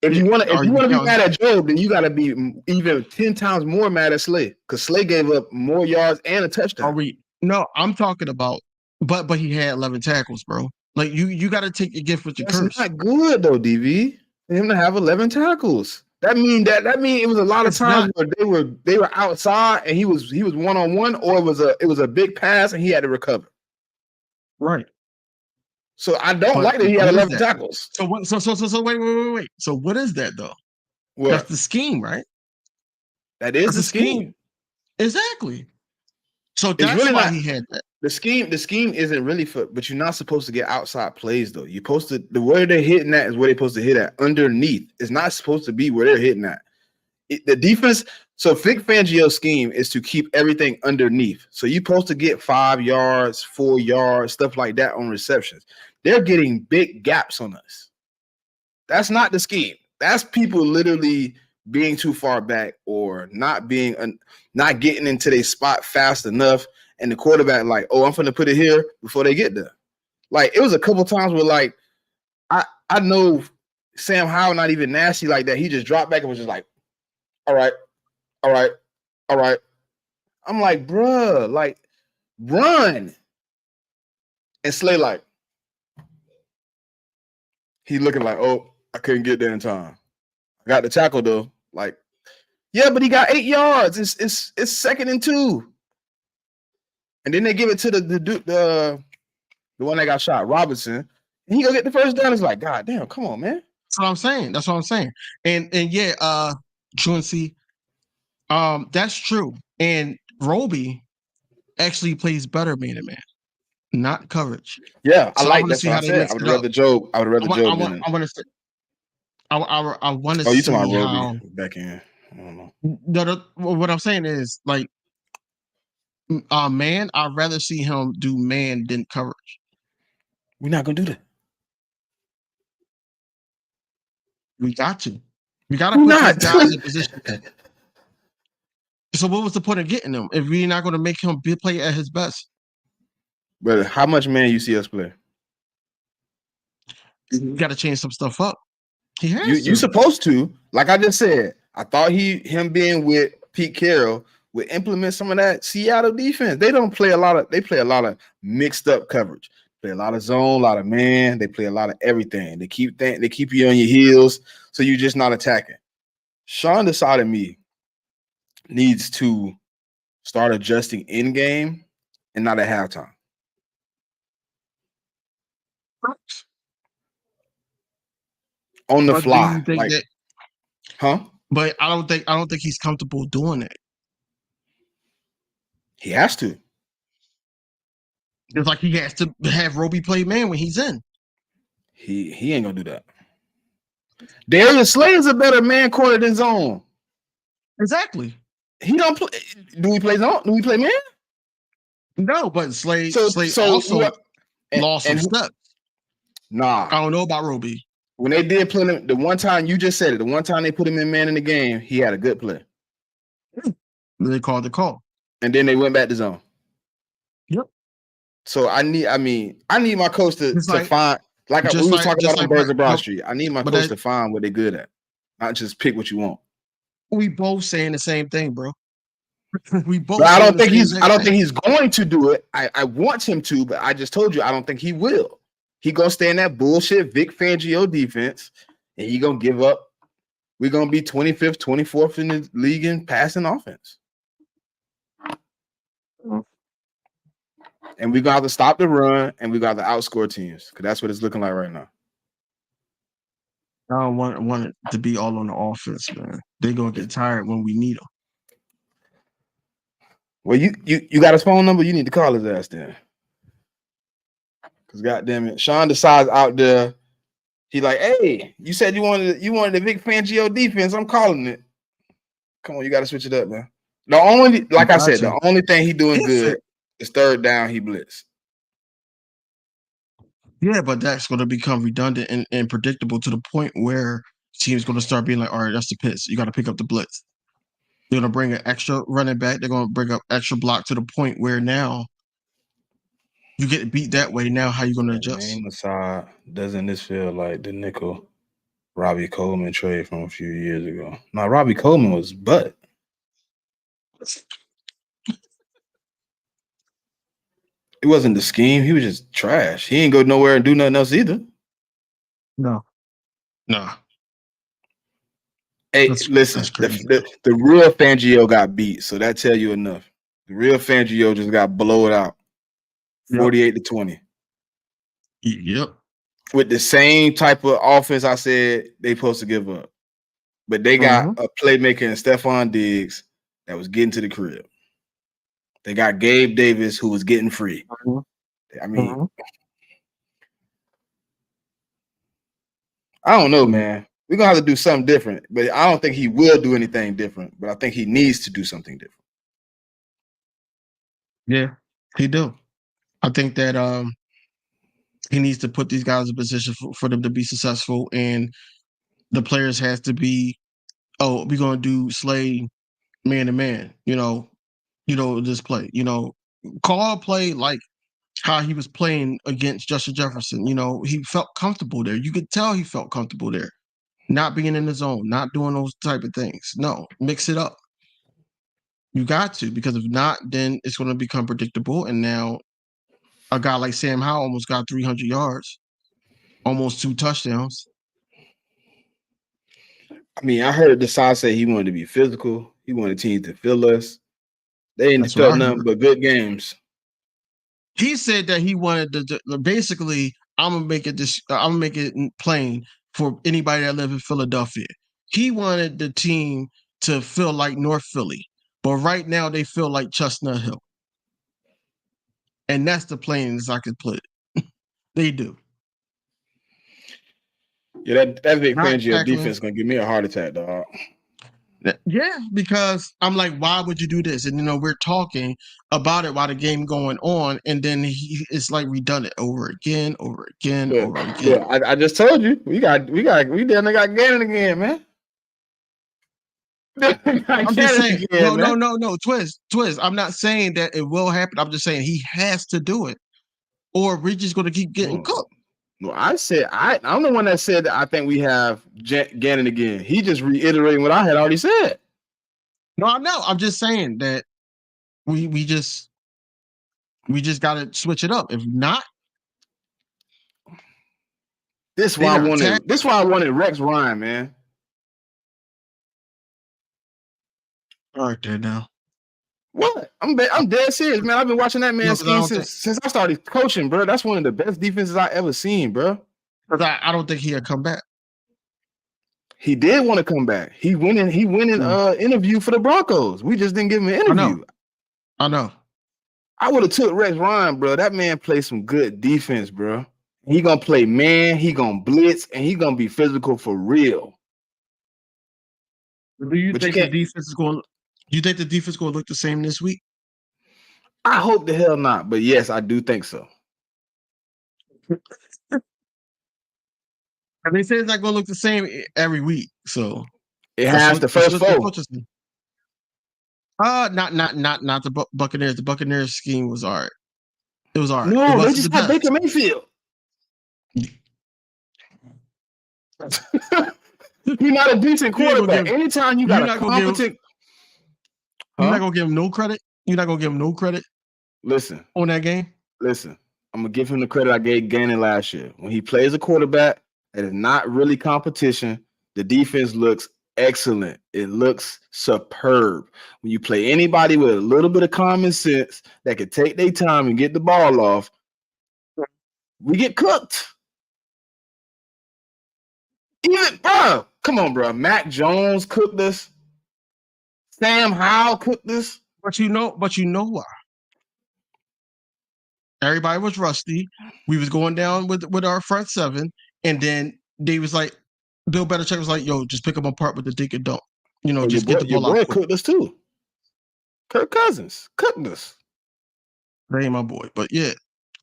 If you want to be mad at Job, then you got to be even 10 times more mad at Slay, because Slay gave up more yards and a touchdown. No, I'm talking about, but he had 11 tackles, bro. Like you got to take your gift with your curse. That's not good though, DV. For him to have 11 tackles. That mean it was a lot of It's times not where they were outside and he was 1-on-1, or it was a big pass and he had to recover. right. So I don't But like that he what had is 11 that? tackles. So what? So wait. So what is that though? That's What? the scheme, right? That is That's the the scheme. scheme. Exactly. So It's that's really why not he had that. the scheme isn't really for, but you're not supposed to get outside plays though. You're supposed to, the where they're hitting at is where they're supposed to hit at. Underneath. It's not supposed to be where they're hitting at. The defense, so Vic Fangio's scheme is to keep everything underneath. So you're supposed to get 5 yards, 4 yards, stuff like that on receptions. They're getting big gaps on us. That's not the scheme. That's people literally being too far back or not getting into their spot fast enough. And the quarterback, like, oh, I'm going to put it here before they get there. Like, it was a couple times where, like, I know Sam Howell not even nasty like that. He just dropped back and was just like, all right. I'm like, bruh, like, run. And Slay, like, he looking like, oh, I couldn't get there in time. I got the tackle though. Like, yeah, but he got 8 yards. It's 2nd and 2. And then they give it to the one that got shot, Robinson. And he go get the first down. It's like, God damn, come on, man. That's what I'm saying. That's what I'm saying. And yeah, Truancy, that's true. And Roby actually plays better man to man, not coverage. Yeah, I So like want to that's see what I how they said. mix I would it have up. rather Joe. I would have rather Joe than. I want to see. I want to Oh, you talking see about how. Roby back in? I don't know. What I'm saying is like, man, I'd rather see him do man than coverage. We're not gonna do that. We got to. We got to We're put these not. guys in position. So what was the point of getting him if we're not going to make him play at his best? But how much man you see us play? You got to change some stuff up. He has You to. supposed to, like I just said. I thought him being with Pete Carroll would implement some of that Seattle defense. They play a lot of mixed up coverage. Play a lot of zone, a lot of man. They play a lot of everything. They keep you on your heels, so you're just not attacking. Sean decided me needs to start adjusting in game and not at halftime. On the fly. Do you think like, that? Huh? But I don't think he's comfortable doing it. He has to. It's like he has to have Roby play man when he's in. He ain't gonna do that. Darius Slay is a better man corner than zone. Exactly. He don't play. Do we play zone? Do we play man? No, but Slay So also lost some and steps. Nah. I don't know about Roby. When they did play him, the one time you just said it, the one time they put him in man in the game, he had a good play. They called the call. And then they went back to zone. Yep. So I need my coach to find, like we was talking about on Birds of Broad Street. I need my coach to find what they're good at. Not just pick what you want. We both saying the same thing, bro. We both. But I don't think he's going to do it. I want him to, but I just told you I don't think he will. He gonna stay in that bullshit Vic Fangio defense, and he gonna give up. We're gonna be 25th, 24th in the league in passing offense. And we're gonna have to stop the run, and we got to outscore teams because that's what it's looking like right now. I don't want it to be all on the offense, man. They're gonna get tired when we need them. Well, you got his phone number. You need to call his ass then. Because goddamn it, Sean decides out there. He like, hey, you said you wanted the Vic Fangio defense. I'm calling it. Come on, you got to switch it up, man. The only, like I said, the only thing he doing good is third down. He blitz. Yeah, but that's going to become redundant and predictable to the point where teams going to start being like, all right, that's the pitch. You got to pick up the blitz. They're going to bring an extra running back. They're going to bring up extra block to the point where now you get beat that way. Now, how you going to adjust? Name aside, doesn't this feel like the nickel Robbie Coleman trade from a few years ago? Now, Robbie Coleman was butt. It wasn't the scheme. He was just trash. He ain't go nowhere and do nothing else either. No. Hey, listen, That's crazy. the real Fangio got beat, so that tell you enough. The real Fangio just got blowed out, 48-20. Yep. With the same type of offense I said they supposed to give up. But they got a playmaker in Stephon Diggs that was getting to the crib. They got Gabe Davis who was getting free. I mean, I don't know, man. We're gonna have to do something different, but I don't think he will do anything different. But I think he needs to do something different. Yeah, he do. I think that he needs to put these guys in position for them to be successful, and the players has to be, oh, we're gonna do Slay man to man. This play. Call a play like how he was playing against Justin Jefferson. He felt comfortable there. You could tell he felt comfortable there, not being in the zone, not doing those type of things. No, mix it up. You got to, because if not, then it's going to become predictable. And now a guy like Sam Howell almost got 300 yards, almost 2 touchdowns. I mean, I heard Desai say he wanted to be physical. He wanted teams to feel us. They ain't felt nothing but good games. He said that he wanted to basically, I'm gonna make it plain for anybody that live in Philadelphia. He wanted the team to feel like North Philly, but right now they feel like Chestnut Hill. And that's the plainest I could put it. They do. Yeah, that Vic Fangio defense is gonna give me a heart attack, dog. Yeah, because I'm like, why would you do this? And we're talking about it while the game going on, and then it's like we done it over again. Yeah, I just told you we done got Gannon again, man. I'm just saying, no, twist. I'm not saying that it will happen. I'm just saying he has to do it, or we're just going to keep getting cooked. No, I said I'm the one that said that I think we have Gannon again. He just reiterating what I had already said. No, I know. I'm just saying that we just got to switch it up. If not, this is why I wanted Rex Ryan, man. All right, there now. What? I'm dead serious, man. I've been watching that man scheme since I started coaching, bro. That's one of the best defenses I ever seen, bro. Because I don't think he'll come back. He did want to come back. He went in interview for the Broncos. We just didn't give him an interview. I know. I would have took Rex Ryan, bro. That man plays some good defense, bro. He gonna play man, he gonna blitz, and he gonna be physical for real. Do you think the defense is going? You think the defense is going to look the same this week? I hope the hell not, but yes, I do think so. And they say it's not going to look the same every week, so it has the first four. Not the Buccaneers. The Buccaneers scheme was all right. It was all right. No, they just got Baker Mayfield. You're not a decent quarterback. Anytime you got a competent, you're not gonna give him no credit. You're not gonna give him no credit. Listen, on that game. Listen, I'm gonna give him the credit I gave Gannon last year. When he plays a quarterback that is not really competition, the defense looks excellent. It looks superb. When you play anybody with a little bit of common sense that can take their time and get the ball off, we get cooked. Even, bro, come on, bro. Mac Jones cooked us. Sam Howell cooked us. But you know why? Everybody was rusty. We was going down with our front seven, and then they was like, Bill Belichick was like, "Yo, just pick them apart with the dink and dunk. Just get the ball out." Your boy cooked us too. Kirk Cousins cooked us. That ain't my boy, but yeah,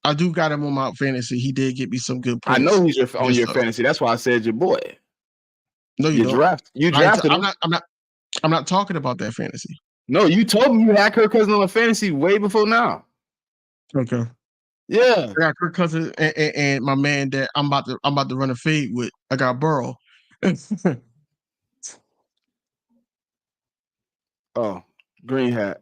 I do got him on my fantasy. He did get me some good points. I know he's on your fantasy. That's why I said your boy. No, you don't. You drafted him. I'm not talking about that fantasy. No, you told me you had Kirk Cousins on a fantasy way before now. Okay. Yeah. I got Kirk Cousins and my man that I'm about to run a fade with. I got Burrow. Oh, green hat.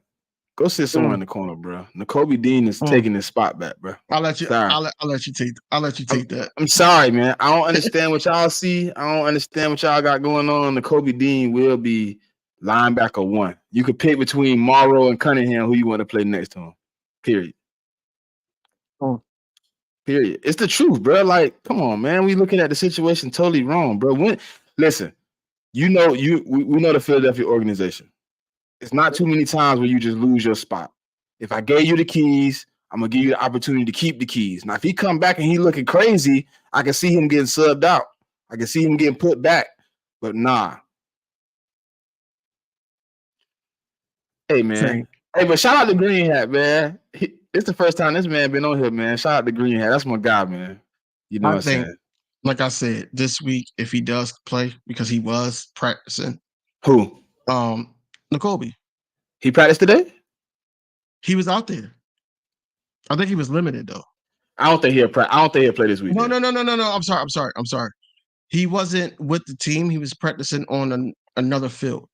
Go sit somewhere in the corner, bro. N'Kobe Dean is taking his spot back, bro. I'll let you. Sorry. I'll let you take. I'll let you take that. I'm sorry, man. I don't understand what y'all see. I don't understand what y'all got going on. N'Kobe Dean will be linebacker 1. You could pick between Morrow and Cunningham who you want to play next to him. Period. Period. It's the truth, bro. Like, come on, man. We looking at the situation totally wrong, bro. Listen, we know the Philadelphia organization. It's not too many times where you just lose your spot. If I gave you the keys, I'm gonna give you the opportunity to keep the keys. Now, if he come back and he looking crazy, I can see him getting subbed out. I can see him getting put back. But nah. Hey, man. Hey, but shout out to Green Hat, man. It's the first time this man been on here, man. Shout out to Green Hat. That's my guy, man. You know what I'm saying? Like I said, this week, if he does play, because he was practicing. Who? N'Kobe. He practiced today? He was out there. I think he was limited though. I don't think he'll play this week. No. I'm sorry. He wasn't with the team. He was practicing on another field.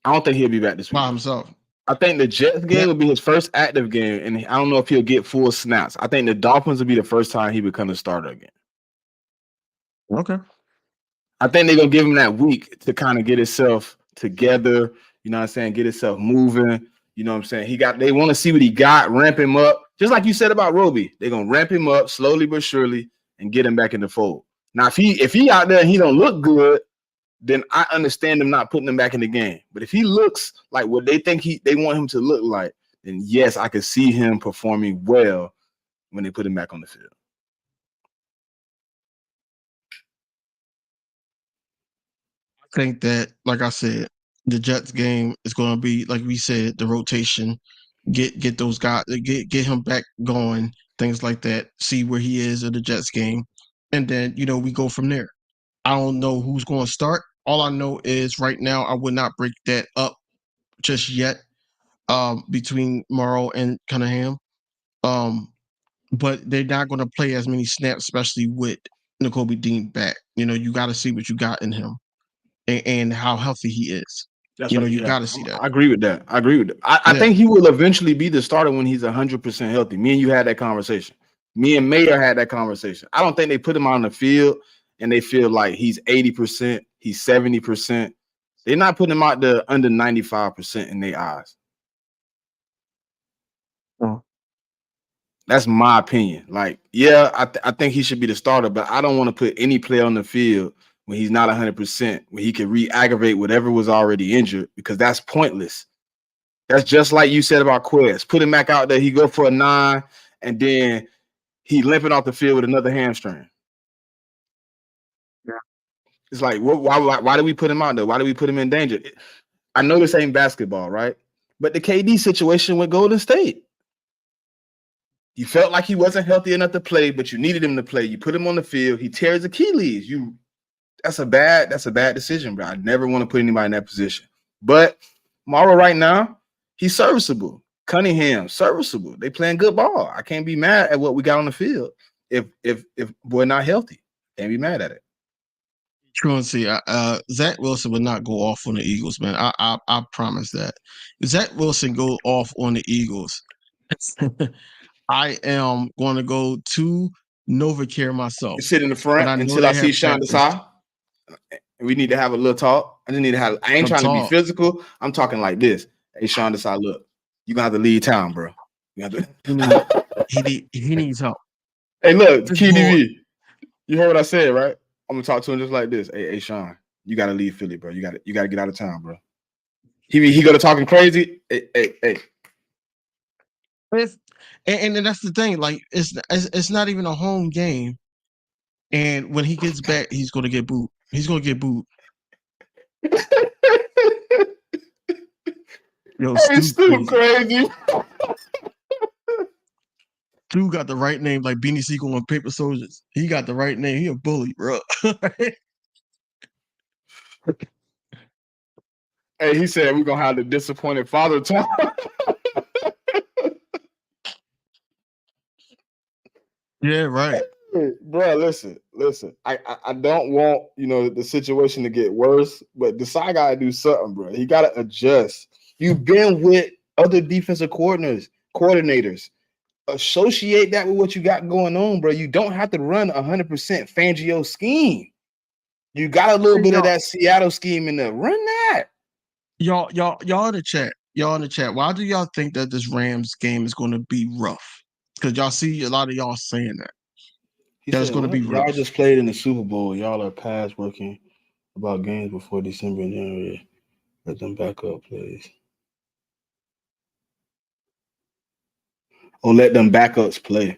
I don't think he'll be back this week by himself. I think the Jets game will be his first active game, and I don't know if he'll get full snaps. I think the Dolphins will be the first time he becomes a starter again. Okay. I think they're gonna give him that week to kind of get himself together. You know what I'm saying? Get himself moving. You know what I'm saying? They want to see what he got, ramp him up. Just like you said about Roby, they're gonna ramp him up slowly but surely and get him back in the fold. Now, if he out there and he don't look good, then I understand them not putting him back in the game. But if he looks like what they think they want him to look like, then yes, I can see him performing well when they put him back on the field. I think that, like I said, the Jets game is going to be, like we said, the rotation. Get those guys, get him back going, things like that. See where he is in the Jets game, and then we go from there. I don't know who's going to start. All I know is right now I would not break that up just yet between Morrow and Cunningham. But they're not going to play as many snaps, especially with N'Kobe Dean back. You got to see what you got in him and how healthy he is. That's you got to see that. I agree with that. I think he will eventually be the starter when he's 100% healthy. Me and you had that conversation. Me and Mayer had that conversation. I don't think they put him on the field and they feel like he's 80%, he's 70%. They're not putting him out there under 95% in their eyes. Oh. That's my opinion. Like, yeah, I think he should be the starter, but I don't want to put any player on the field when he's not 100%, when he can re-aggravate whatever was already injured, because that's pointless. That's just like you said about Quez. Put him back out there, he go for a 9, and then he limping off the field with another hamstring. Yeah. It's like, why do we put him out there? Why do we put him in danger? I know this ain't basketball, right? But the KD situation with Golden State. You felt like he wasn't healthy enough to play, but you needed him to play. You put him on the field, he tears Achilles. That's a bad decision, bro. I never want to put anybody in that position. But Morrow right now, he's serviceable. Cunningham, serviceable. They playing good ball. I can't be mad at what we got on the field if boy not healthy. Can't be mad at it. Truancy, Zach Wilson would not go off on the Eagles, man. I promise that. If Zach Wilson go off on the Eagles, I am going to go to NovaCare myself. Sit in the front until I see Sean Desai. We need to have a little talk. I ain't trying to be physical. I'm talking like this. Hey, Sean Desai, look, you're going to have to leave town, bro. He needs help. Hey, look, King Dv. You heard what I said, right? I'm going to talk to him just like this. Hey, Sean, you got to leave Philly, bro. You got to get out of town, bro. He go to talking crazy. Hey. And that's the thing. Like, it's not even a home game. And when he gets back, he's going to get booed. He's going to get booed. Yo, Stu crazy. Stu got the right name, like Beanie Siegel on Paper Soldiers. He got the right name. He a bully, bro. Hey, he said we're gonna have the disappointed father time. Yeah, right. Hey, bro, listen. I don't want the situation to get worse, but Desai gotta do something, bro. He gotta adjust. You've been with other defensive coordinators. Associate that with what you got going on, bro. You don't have to run 100% Fangio scheme. You got a little bit of that Seattle scheme in there. Run that. Y'all in the chat. Y'all in the chat. Why do y'all think that this Rams game is going to be rough? Because y'all see a lot of y'all saying that. That's going to be rough. Y'all just played in the Super Bowl. Y'all are past working about games before December and January. Let them back up, please. Or let them backups play.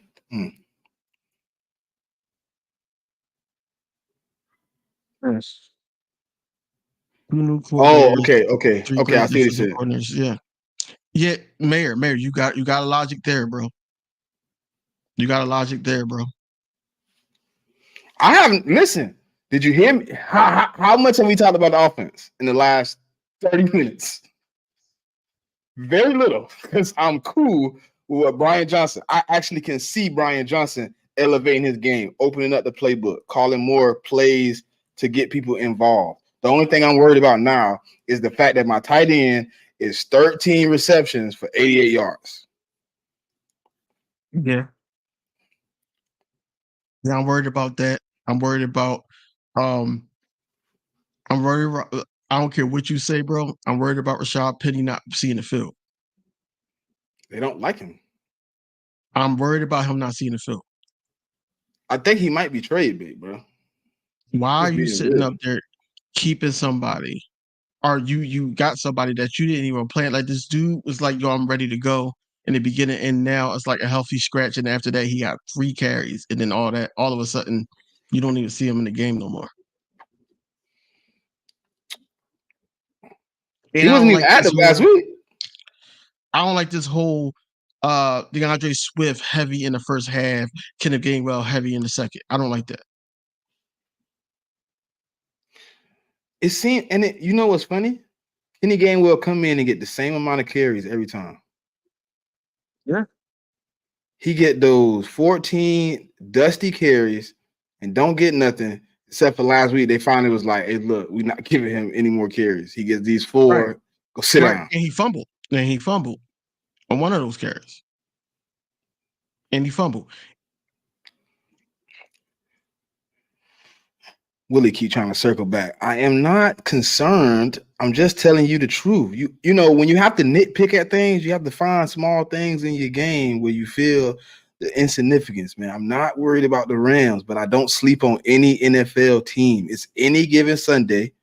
Yes. Oh, okay. I see what you said. Yeah, Mayor, you got a logic there, bro. You got a logic there, bro. I haven't listen. Did you hear me? How much have we talked about the offense in the last 30 minutes? Very little, because I'm cool with what Brian Johnson. I actually can see Brian Johnson elevating his game, opening up the playbook, calling more plays to get people involved. The only thing I'm worried about now is the fact that my tight end is 13 receptions for 88 yards. Yeah. Yeah, I'm worried about that. I'm worried about I don't care what you say, bro. I'm worried about Rashad Penny not seeing the field. They don't like him. I'm worried about him not seeing the field. I think he might be trade bait, bro. Why are you sitting up there keeping somebody? Or you got somebody that you didn't even plan? Like this dude was like, yo, I'm ready to go in the beginning, and now it's like a healthy scratch, and after that he got 3 carries, and then all of a sudden you don't even see him in the game no more. He wasn't even active last week. I don't like this whole DeAndre Swift heavy in the first half, Kenneth Gainwell heavy in the second. I don't like that. It seemed, and you know what's funny? Kenny Gainwell come in and get the same amount of carries every time. Yeah. He get those 14 dusty carries and don't get nothing, except for last week. They finally was like, hey, look, we're not giving him any more carries. He gets these 4, right. Go sit down. And he fumbled. On one of those carries. And he fumbled. Willie keep trying to circle back. I am not concerned. I'm just telling you the truth. You know, when you have to nitpick at things, you have to find small things in your game where you feel the insignificance, man. I'm not worried about the Rams, but I don't sleep on any NFL team. It's any given Sunday.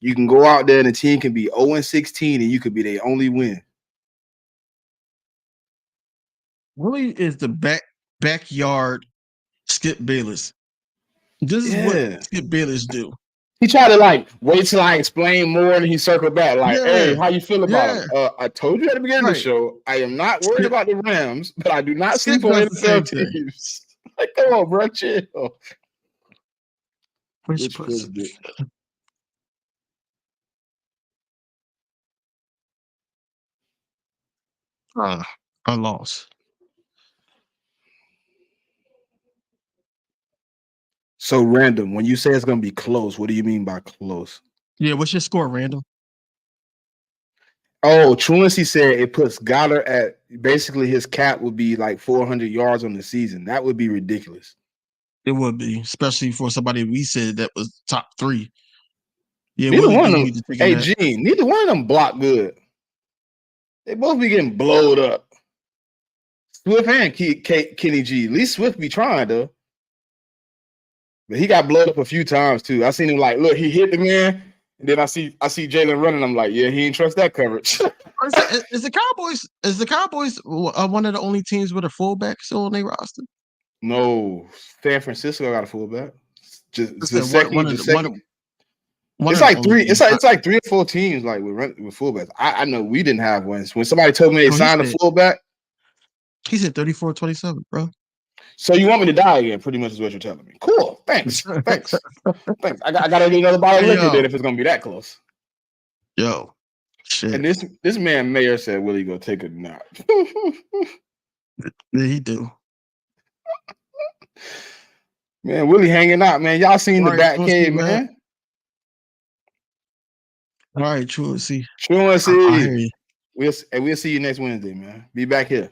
You can go out there and the team can be 0-16 and you could be their only win. Willie is the backyard Skip Bayless. This is what Skip Bayless do. He tried to like wait till I explain more and he circled back like, hey, how you feel about him? I told you at the beginning of the show, I am not worried about the Rams, but I do not sleep on NFL teams. Like, come on, bro, chill. Which president? I lost. So random. When you say it's gonna be close, what do you mean by close? Yeah, what's your score, Randall? Oh, Truancy said it puts Goddard at basically his cap would be like 400 yards on the season. That would be ridiculous. It would be, especially for somebody we said that was top 3. Yeah, neither one of them. Hey, Gene, neither one of them block good. They both be getting blowed up. Swift and Kenny G. At least Swift be trying though. But he got blowed up a few times too. I seen him like, look, he hit the man, and then I see Jalen running. I'm like, yeah, he ain't trust that coverage. Is the Cowboys one of the only teams with a fullback still on their roster? No, San Francisco got a fullback. It's like 3 or 4 teams like with fullbacks. I know we didn't have one. When somebody told me they signed a fullback, he said 34-27, bro. So you want me to die again? Pretty much is what you're telling me. Cool. Thanks. I gotta get another bottle of liquor then if it's gonna be that close. Yo, shit. And this man Mayor said, "Will he go take a nap?" Yeah, he do. Man, Willie hanging out, man. Y'all seen the Bat Cave, man. All right, Truancy. I hear you. we'll see you next Wednesday, man. Be back here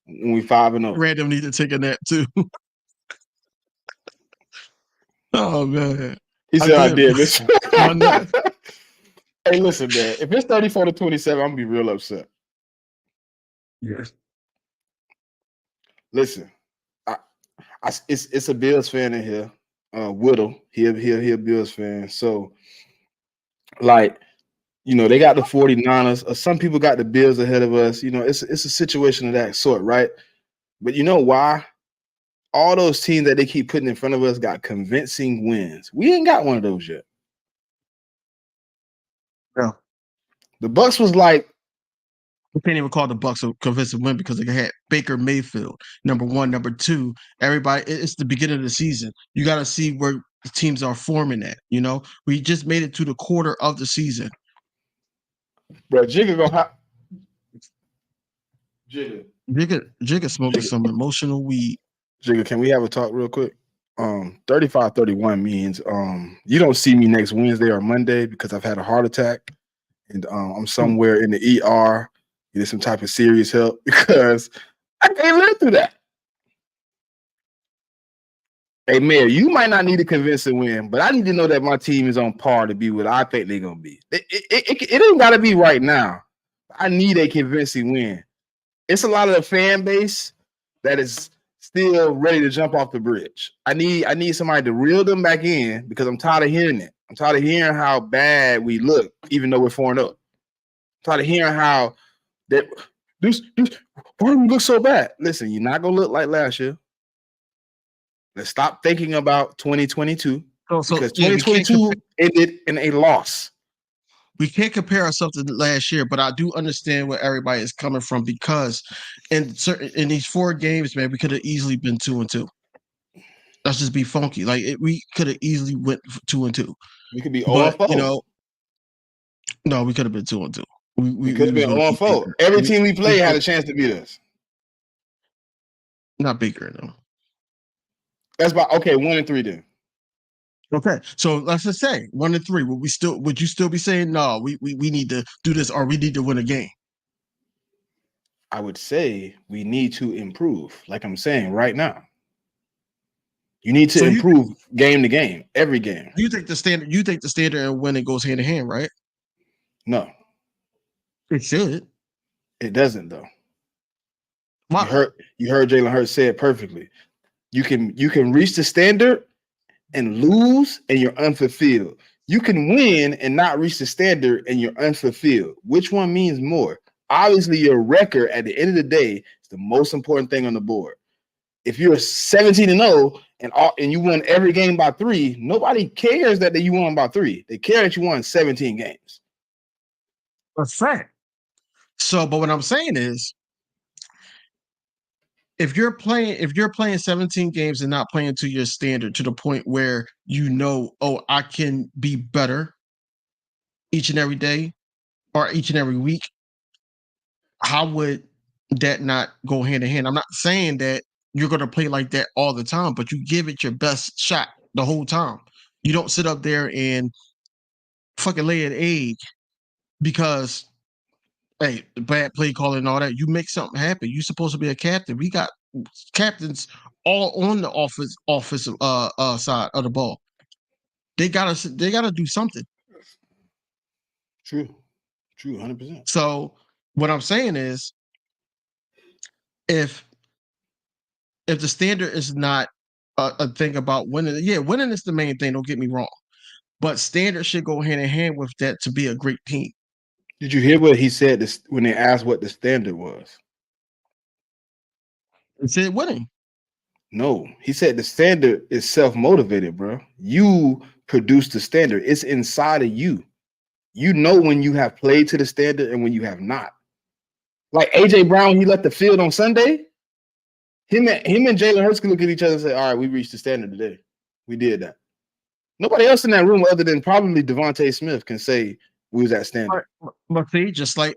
when we 5-0. Random need to take a nap too. Oh man. He said I did. Listen. My nut. Hey, listen, man. If it's 34-27, I'm gonna be real upset. Yes. Listen, it's a Bills fan in here. Whittle, he a Bills fan. So, like, you know, they got the 49ers, or some people got the Bills ahead of us. You know, it's a situation of that sort, right? But you know why? All those teams that they keep putting in front of us got convincing wins. We ain't got one of those yet. No. The Bucks was like, we can't even call the Bucks a convincing win because they had Baker Mayfield, number one, number two. Everybody, it's the beginning of the season. You got to see where the teams are forming at. You know, we just made it to the quarter of the season. bro, Jigga gonna have Jigga smoking some emotional weed. Jigga, can we have a talk real quick? 35-31 means you don't see me next Wednesday or Monday because I've had a heart attack and I'm somewhere in the ER getting some type of serious help because I can't live through that. Hey, Mayor, you might not need a convincing win, but I need to know that my team is on par to be what I think they're going to be. It ain't got to be right now. I need a convincing win. It's a lot of the fan base that is still ready to jump off the bridge. I need somebody to reel them back in because I'm tired of hearing it. I'm tired of hearing how bad we look, even though we're 4-0. I'm tired of hearing how that this why do we look so bad? Listen, you're not gonna look like last year. Let's stop thinking about 2022 because 2022 ended in a loss. We can't compare ourselves to last year, but I do understand where everybody is coming from because in these 4 games, man, we could have easily been 2-2. Let's just be funky. Like we could have easily went 2-2. We could be 0-4. You know, no, we could have been 2-2. We could have been 0-4. Every team we played had a chance to beat us. Not Baker, though. That's about 1-3 then. Okay, so let's just say 1-3. Would you still be saying no? We need to do this, or we need to win a game? I would say we need to improve, like I'm saying right now. You need to improve game to game, every game. You think the standard and winning goes hand in hand, right? No, it should. It doesn't, though. Why? You heard Jalen Hurts say it perfectly. You can reach the standard and lose, and you're unfulfilled. You can win and not reach the standard, and you're unfulfilled. Which one means more? Obviously, your record at the end of the day is the most important thing on the board. If you're 17-0 and you won every game by 3, nobody cares that you won by 3. They care that you won 17 games. That's fact. So, but what I'm saying is, if you're playing 17 games and not playing to your standard to the point where you know, oh, I can be better each and every day or each and every week, how would that not go hand in hand? I'm not saying that you're going to play like that all the time, but you give it your best shot the whole time. You don't sit up there and fucking lay an egg because, hey, the bad play calling and all that. You make something happen. You're supposed to be a captain. We got captains all on the offensive side of the ball. They gotta do something. True, 100%. So what I'm saying is, if the standard is not a thing about winning, winning is the main thing. Don't get me wrong, but standard should go hand in hand with that to be a great team. Did you hear what he said when they asked what the standard was? He said winning. No, he said the standard is self-motivated, bro. You produce the standard. It's inside of you. You know when you have played to the standard and when you have not. Like AJ Brown, he left the field on Sunday. Him and Jalen Hurts can look at each other and say, all right, we reached the standard today. We did that. Nobody else in that room other than probably Devontae Smith can say we was at standard. But see, just like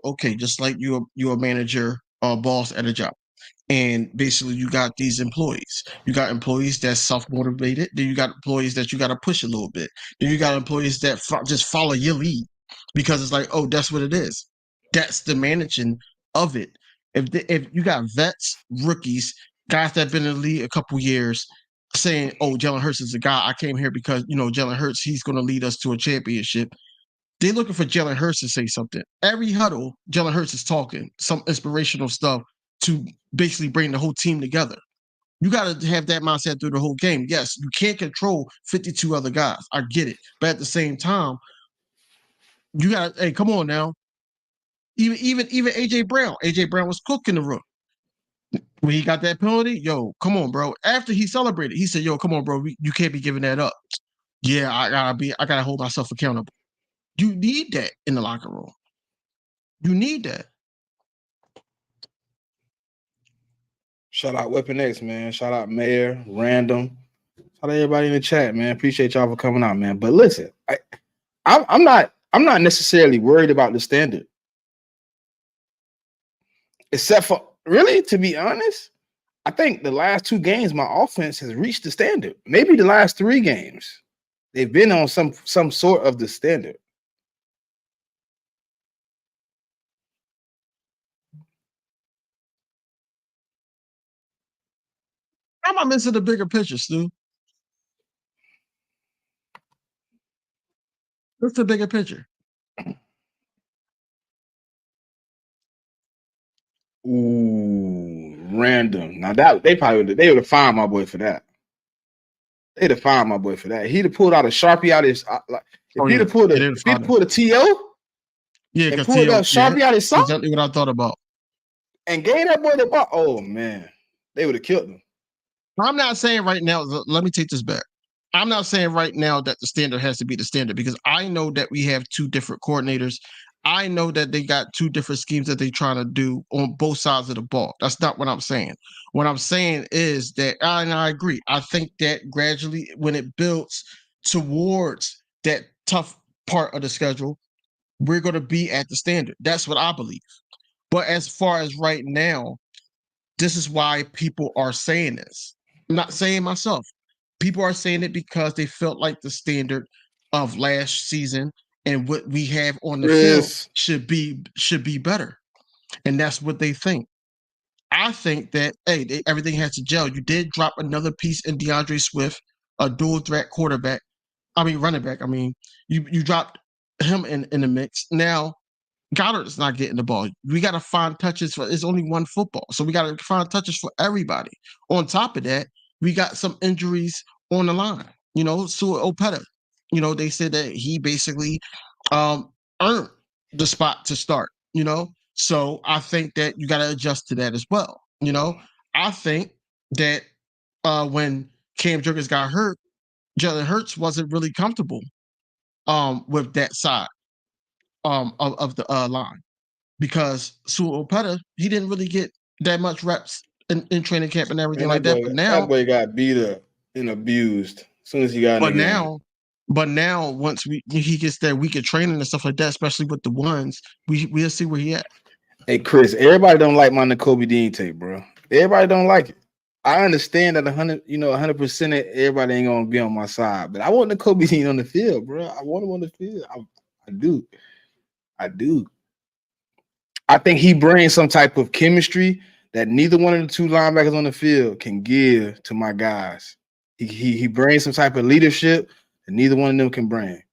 you're a manager or boss at a job. And basically, you got these employees. You got employees that's self-motivated. Then you got employees that you got to push a little bit. Then you got employees that just follow your lead because it's like, oh, that's what it is. That's the managing of it. If you got vets, rookies, guys that have been in the league a couple years, saying, "Oh, Jalen Hurts is a guy I came here because Jalen Hurts, he's going to lead us to a championship." They're looking for Jalen Hurts to say something. Every huddle, Jalen Hurts is talking some inspirational stuff to basically bring the whole team together. You got to have that mindset through the whole game. Yes, you can't control 52 other guys. I get it. But at the same time, you got to, hey, come on now. Even AJ Brown. AJ Brown was cooking the room. When he got that penalty, yo, come on, bro. After he celebrated, he said, "Yo, come on, bro. You can't be giving that up." Yeah, I gotta hold myself accountable. You need that in the locker room. You need that. Shout out Weapon X, man. Shout out Mayor, Random. Shout out everybody in the chat, man. Appreciate y'all for coming out, man. But listen, I'm not necessarily worried about the standard. Except for, really, to be honest, I think the last 2 games, my offense has reached the standard. Maybe the last 3 games, they've been on some sort of the standard. How am I missing the bigger picture, Stu? What's the bigger picture? Ooh, Random. Now that they would have fined my boy for that. They'd have fined my boy for that. He'd have pulled out a Sharpie out his if he'd have pulled a TO, yeah, and pulled a Sharpie out his sock, exactly what I thought about. And gave that boy the ball. Oh man, they would have killed him. I'm not saying right now, let me take this back. I'm not saying right now that the standard has to be the standard because I know that we have 2 different coordinators. I know that they got 2 different schemes that they're trying to do on both sides of the ball. That's not what I'm saying. What I'm saying is that, and I agree, I think that gradually when it builds towards that tough part of the schedule, we're going to be at the standard. That's what I believe. But as far as right now, this is why people are saying this. I'm not saying myself. People are saying it because they felt like the standard of last season and what we have on the field should be better. And that's what they think. I think that everything has to gel. You did drop another piece in DeAndre Swift, a dual threat running back. You dropped him in the mix. Now Goddard's not getting the ball. We got to find touches for. It's only one football, so we got to find touches for everybody. On top of that, we got some injuries on the line. Sua Opeta. They said that he basically earned the spot to start. So I think that you got to adjust to that as well. I think that when Cam Jurgens got hurt, Jalen Hurts wasn't really comfortable with that side of the line. Because Sua Opeta, he didn't really get that much reps in training camp and everything like that. But now that boy got beat up and abused as soon as he got in the game. But now once he gets that week of training and stuff like that, especially with the ones, we'll see where he at. Hey Chris, everybody don't like my Nakobe Dean tape, bro. Everybody don't like it. I understand that 100% everybody ain't gonna be on my side, but I want Nakobe Dean on the field, bro. I want him on the field. I do. I think he brings some type of chemistry that neither one of the 2 linebackers on the field can give to my guys. He brings some type of leadership that neither one of them can bring.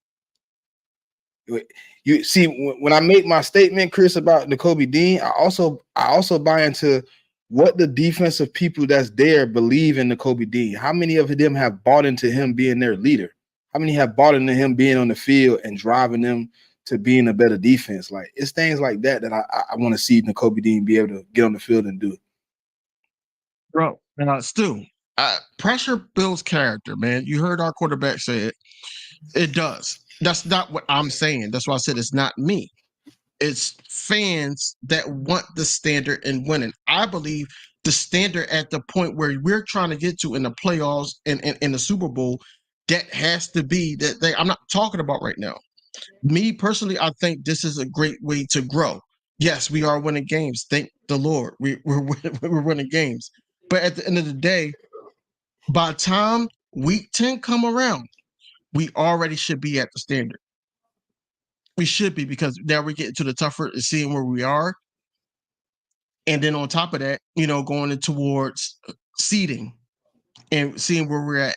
You see, when I make my statement, Chris, about Nakobe Dean, I also buy into what the defensive people that's there believe in Nakobe Dean. How many of them have bought into him being their leader? How many have bought into him being on the field and driving them to being a better defense? Like, it's things like that I want to see Nakobe Dean be able to get on the field and do. Bro, Stu, pressure builds character, man. You heard our quarterback say it. It does. That's not what I'm saying. That's why I said it's not me. It's fans that want the standard and winning. I believe the standard at the point where we're trying to get to in the playoffs and in the Super Bowl, that has to be that I'm not talking about right now. Me personally, I think this is a great way to grow. Yes, we are winning games. Thank the Lord. We're winning games. But at the end of the day, by the time week 10 come around, we already should be at the standard. We should be, because now we're getting to the tougher and seeing where we are. And then on top of that, going in towards seeding and seeing where we're at.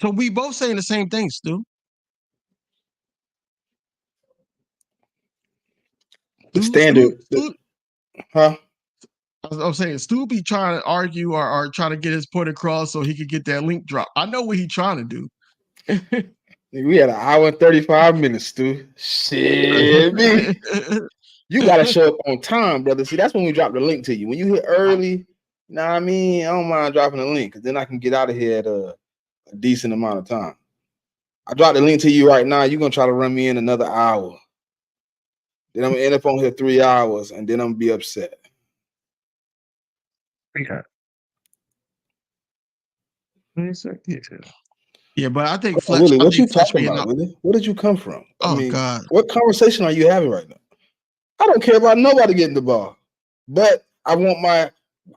So we both saying the same thing, Stu. The standard, huh? I'm saying Stu be trying to argue or trying to get his point across so he could get that link drop. I know what he's trying to do. We had an hour and 35 minutes, Stu. Shit, me. You gotta show up on time, brother. See, that's when we drop the link to you. When you hit early, you know what I mean? I don't mind dropping the link, because then I can get out of here at a decent amount of time. I dropped the link to you right now. You're gonna try to run me in another hour. Then I'm gonna end up on here 3 hours, and then I'm gonna be upset. Yeah, but I think Fletch. Willie, what you talking about, Willie? Where did you come from? I mean, God, what conversation are you having right now? I don't care about nobody getting the ball, but I want my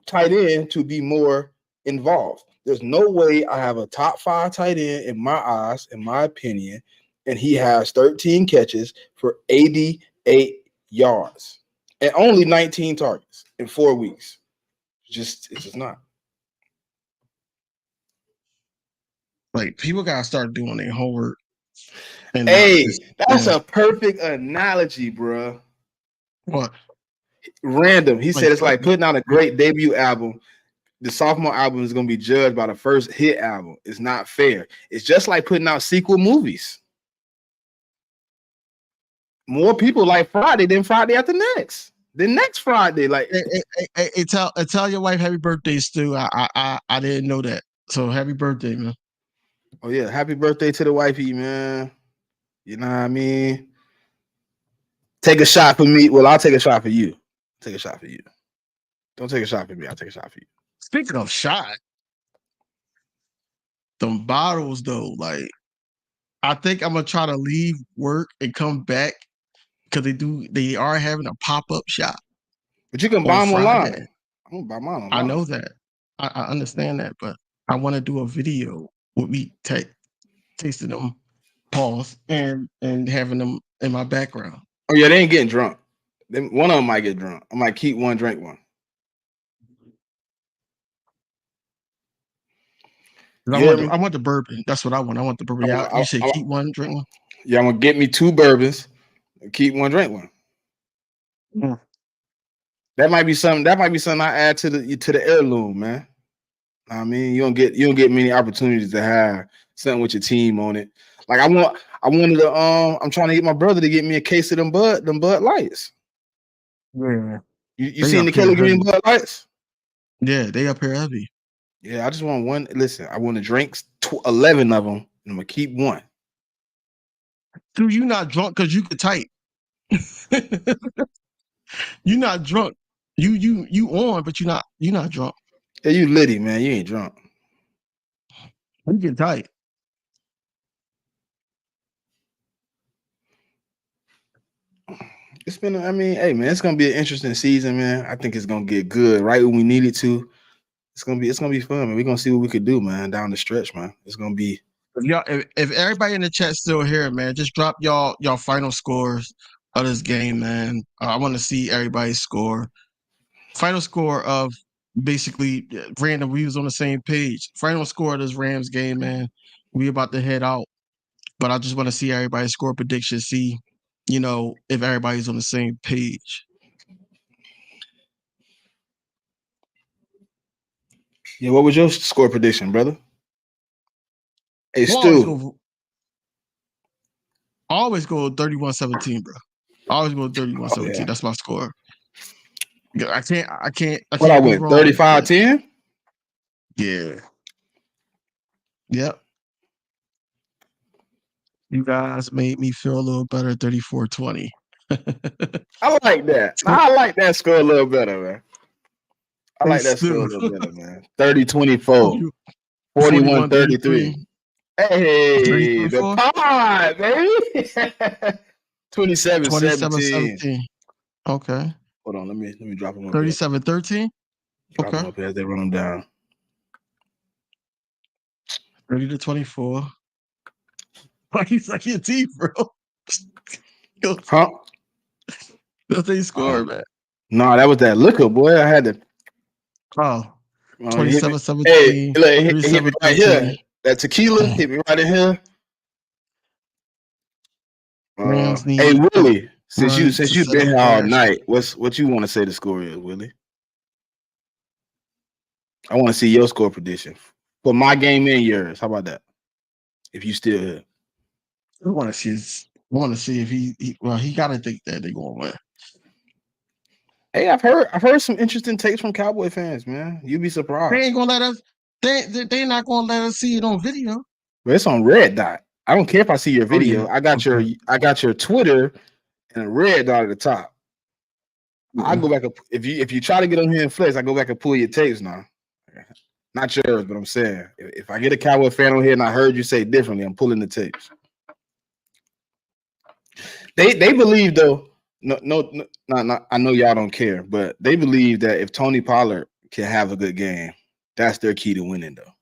tight end to be more involved. There's no way I have a top 5 tight end in my eyes, in my opinion, and he has 13 catches for 88 yards and only 19 targets in 4 weeks. It's just not. Like, people gotta start doing their homework. And hey, that's a perfect analogy, bro. What? Random. He said it's like putting out a great debut album. The sophomore album is going to be judged by the first hit album. It's not fair. It's just like putting out sequel movies. More people like Friday than Friday after next. The next Friday, like hey, tell your wife happy birthday, Stu. I didn't know that. So happy birthday, man. Oh yeah, happy birthday to the wifey, man. You know what I mean? Take a shot for me. Well, I'll take a shot for you. Take a shot for you. Don't take a shot for me. I'll take a shot for you. Speaking of shot, them bottles though, like, I think I'm gonna try to leave work and come back, because they are having a pop-up shop. But you can buy them online. I'm gonna buy mine online. I know that. I understand that, but I want to do a video with me tasting them, pause, and having them in my background. Oh yeah, they ain't getting drunk. One of them might get drunk. I might keep one, drink one. I want the bourbon. That's what I want. I want the bourbon. You say keep one, drink one? Yeah, I'm gonna get me 2 bourbons and keep one, drink one. Mm. That might be something I add to the heirloom, man. I mean, you don't get many opportunities to have something with your team on it. Like I'm trying to get my brother to get me a case of them Bud Lights. Yeah. You seen the Kelly Green Bud Lights? Yeah, they up here heavy. Yeah, I just want one. Listen, I want to drink 11 of them, and I'm gonna keep one. Dude, you not drunk because you could type. You not drunk. You on, but you not drunk. Yeah, you litty, man. You ain't drunk. You get tight. It's been, hey man, it's gonna be an interesting season, man. I think it's gonna get good right when we need it to. It's gonna be fun, man. We're gonna see what we could do, man, down the stretch, man. It's gonna be. If everybody in the chat still here, man, just drop y'all final scores of this game, man. I want to see everybody's score. Final score of basically random. We was on the same page. Final score of this Rams game, man. We about to head out, but I just want to see everybody's score prediction. See, if everybody's on the same page. Yeah, what was your score prediction, brother? Hey, Stu. Always go 31-17, bro. Always go 31-17. Oh, yeah. That's my score. I can't. What I went 35-10? Yeah. Yep. You guys made me feel a little better. 34-20. I like that. I like that score a little better, man. I like that score a little better, man. 30-24. 41-33. Hey, the pod, baby. 27-17. Okay. Hold on, let me drop them up. 37-13. Drop them up as they run them down. 30-24. Like he's like your teeth, bro. Go, Huh? that's they score, man. No, that was that liquor, boy. I had to. Oh, It hit me. 27-17, Hey, look, it hit me right 37-13. here. That tequila hit me right in here. Rams Hey need a Willie, since run to you've set been up here a all cash. night, what you want to say the score is, Willie? I want to see your score prediction for my game and yours. How about that? If you still here. I want to see if he got to think that they're going to win. Hey, I've heard some interesting takes from Cowboy fans, man. You'd be They surprised. ain't going to let us. They not going to let us see it on video. But it's on red dot. I don't care if I see your video. Yeah. I got your Twitter and a red dot at the top. I go back if you try to get on here and flex, I go back and pull your tapes now. Not yours, but I'm saying if I get a Cowboy fan on here and I heard you say differently, I'm pulling the tapes. They believe though. No, I know y'all don't care, but they believe that if Tony Pollard can have a good game, that's their key to winning though.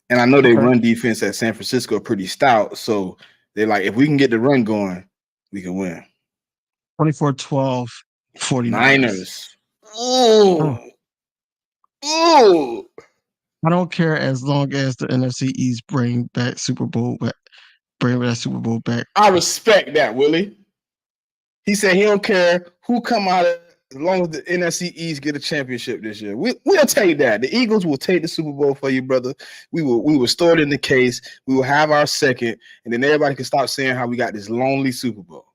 And I know they run defense at San Francisco pretty stout, so they're like, if we can get the run going, we can win. 24-12, 49ers. Niners. Ooh. Ooh. I don't care as long as the NFC East bring that Super Bowl back. I respect that, Willie. He said he don't care who come out of as long as the NFC East get a championship this year. We'll take that. The Eagles will take the Super Bowl for you, brother. We will store it in the case. We will have our second, and then everybody can stop saying how we got this lonely Super Bowl.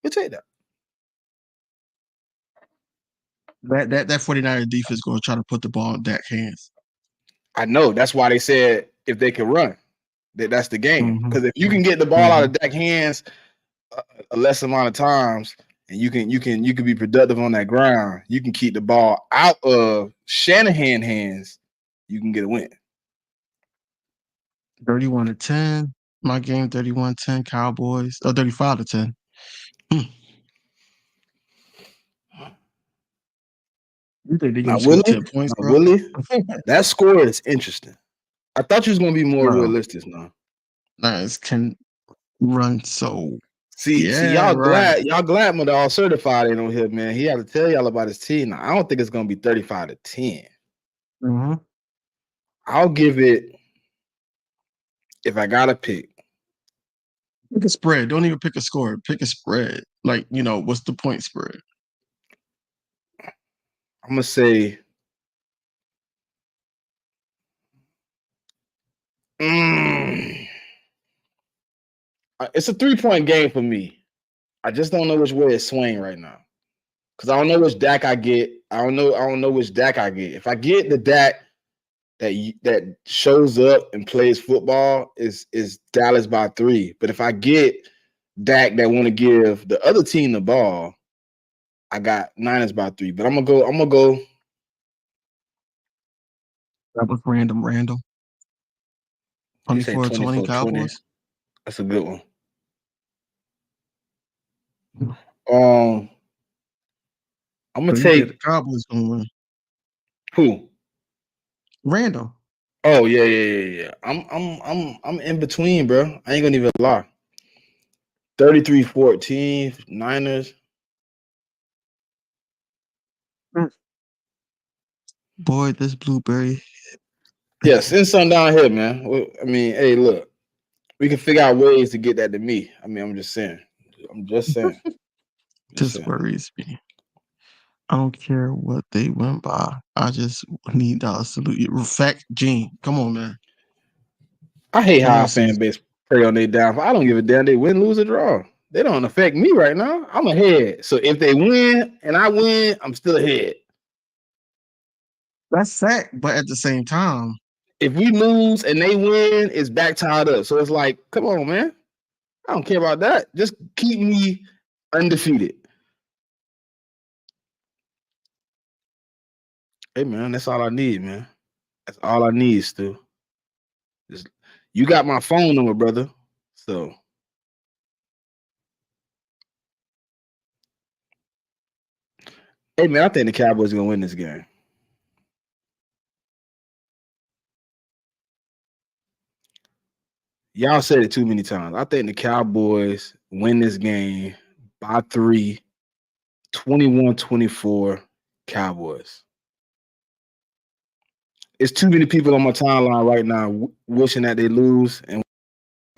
We'll take that. That 49er defense going to try to put the ball in Dak's hands. I know. That's why they said if they can run, that's the game. Because if you can get the ball out of Dak's hands a less amount of times, and you can be productive on that ground, you can keep the ball out of Shanahan's hands, you can get a win. 31-10. My game 31-10 Cowboys. 35-10. You think they're gonna score 10 points, bro? Willie, that score is interesting. I thought you was gonna be more realistic now. Nice can run so. See, y'all glad Mother all certified ain't on here, man. He had to tell y'all about his team. Now, I don't think it's gonna be 35-10. I'll give it, if I gotta pick a spread. Don't even pick a score. Pick a spread. Like, what's the point spread? I'm gonna say it's a 3-point game for me. I just don't know which way it's swaying right now. Because I don't know which Dak I get. I don't know which Dak I get. If I get the Dak that shows up and plays football, is Dallas by 3. But if I get Dak that want to give the other team the ball, I got Niners by 3. But I'm gonna go. That was random. 24-20 Cowboys. That's a good one. I'm gonna take the Cowboys gonna win. Who? Randall. Oh yeah. I'm in between, bro. I ain't gonna even lie. 33-14 Niners. Boy, this blueberry. Yeah, send something down here, man. I mean, hey, look, we can figure out ways to get that to me. I mean, I'm just saying. Just worries me. I don't care what they went by. I just need to salute you. Fact, Gene. Come on, man. I hate how our fan base prey on their downfall. I don't give a damn. They win, lose, or draw. They don't affect me right now. I'm ahead. So if they win and I win, I'm still ahead. That's fact, but at the same time, if we lose and they win, it's back tied up. So it's like, come on, man. I don't care about that. Just keep me undefeated. Hey, man, that's all I need, man. That's all I need, Stu. You got my phone number, brother. So. Hey, man, I think the Cowboys are going to win this game. Y'all said it too many times. I think the Cowboys win this game by 3, 21-24 Cowboys. It's too many people on my timeline right now wishing that they lose and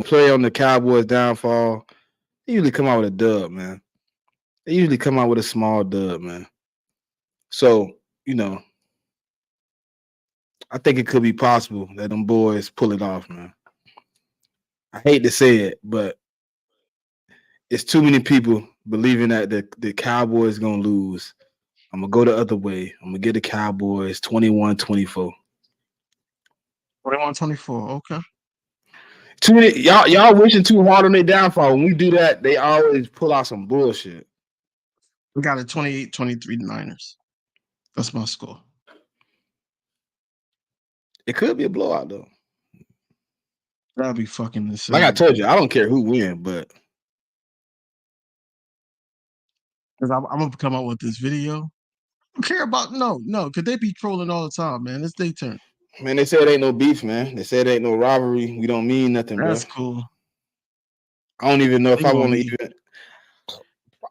play on the Cowboys' downfall. They usually come out with a dub, man. They usually come out with a small dub, man. So, I think it could be possible that them boys pull it off, man. I hate to say it, but it's too many people believing that the Cowboys going to lose. I'm going to go the other way. I'm going to get the Cowboys 21-24. 21-24, okay. Too many, y'all wishing too hard on their downfall. When we do that, they always pull out some bullshit. We got a 28-23 Niners. That's my score. It could be a blowout, though. That'd be fucking insane. Like I told you, I don't care who wins, but because I'm gonna come out with this video. I don't care about no, because they be trolling all the time, man. It's their turn. Man, they said it ain't no beef, man. They said it ain't no rivalry. We don't mean nothing, bro. That's cool. I don't even know if I want to even.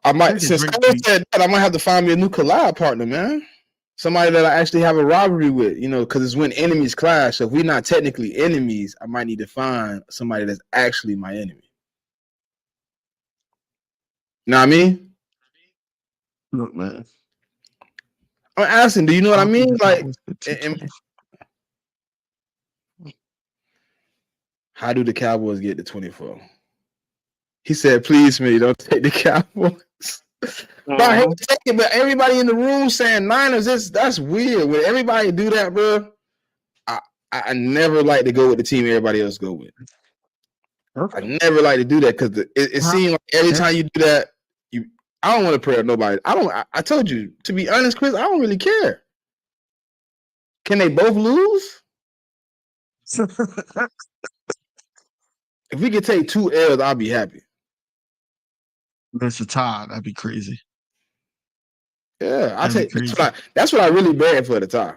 I might, since Carlos said that, I might have to find me a new collab partner, man. Somebody that I actually have a rivalry with, because it's when enemies clash. So if we're not technically enemies, I might need to find somebody that's actually my enemy. You know what I mean? Look, man. I'm asking, do you know what I mean? Like, how do the Cowboys get to 24? He said, please, Smitty, don't take the Cowboys. But I hate to take it, but everybody in the room saying Niners, that's weird. When everybody do that, bro, I never like to go with the team everybody else go with. Okay. I never like to do that because it seems like every time you do that, I don't want to pray to nobody. I told you, to be honest, Chris, I don't really care. Can they both lose? If we could take 2 L's, I'll be happy. That's a tie. That'd be crazy. Yeah, I take. That's what I really bad for the tie.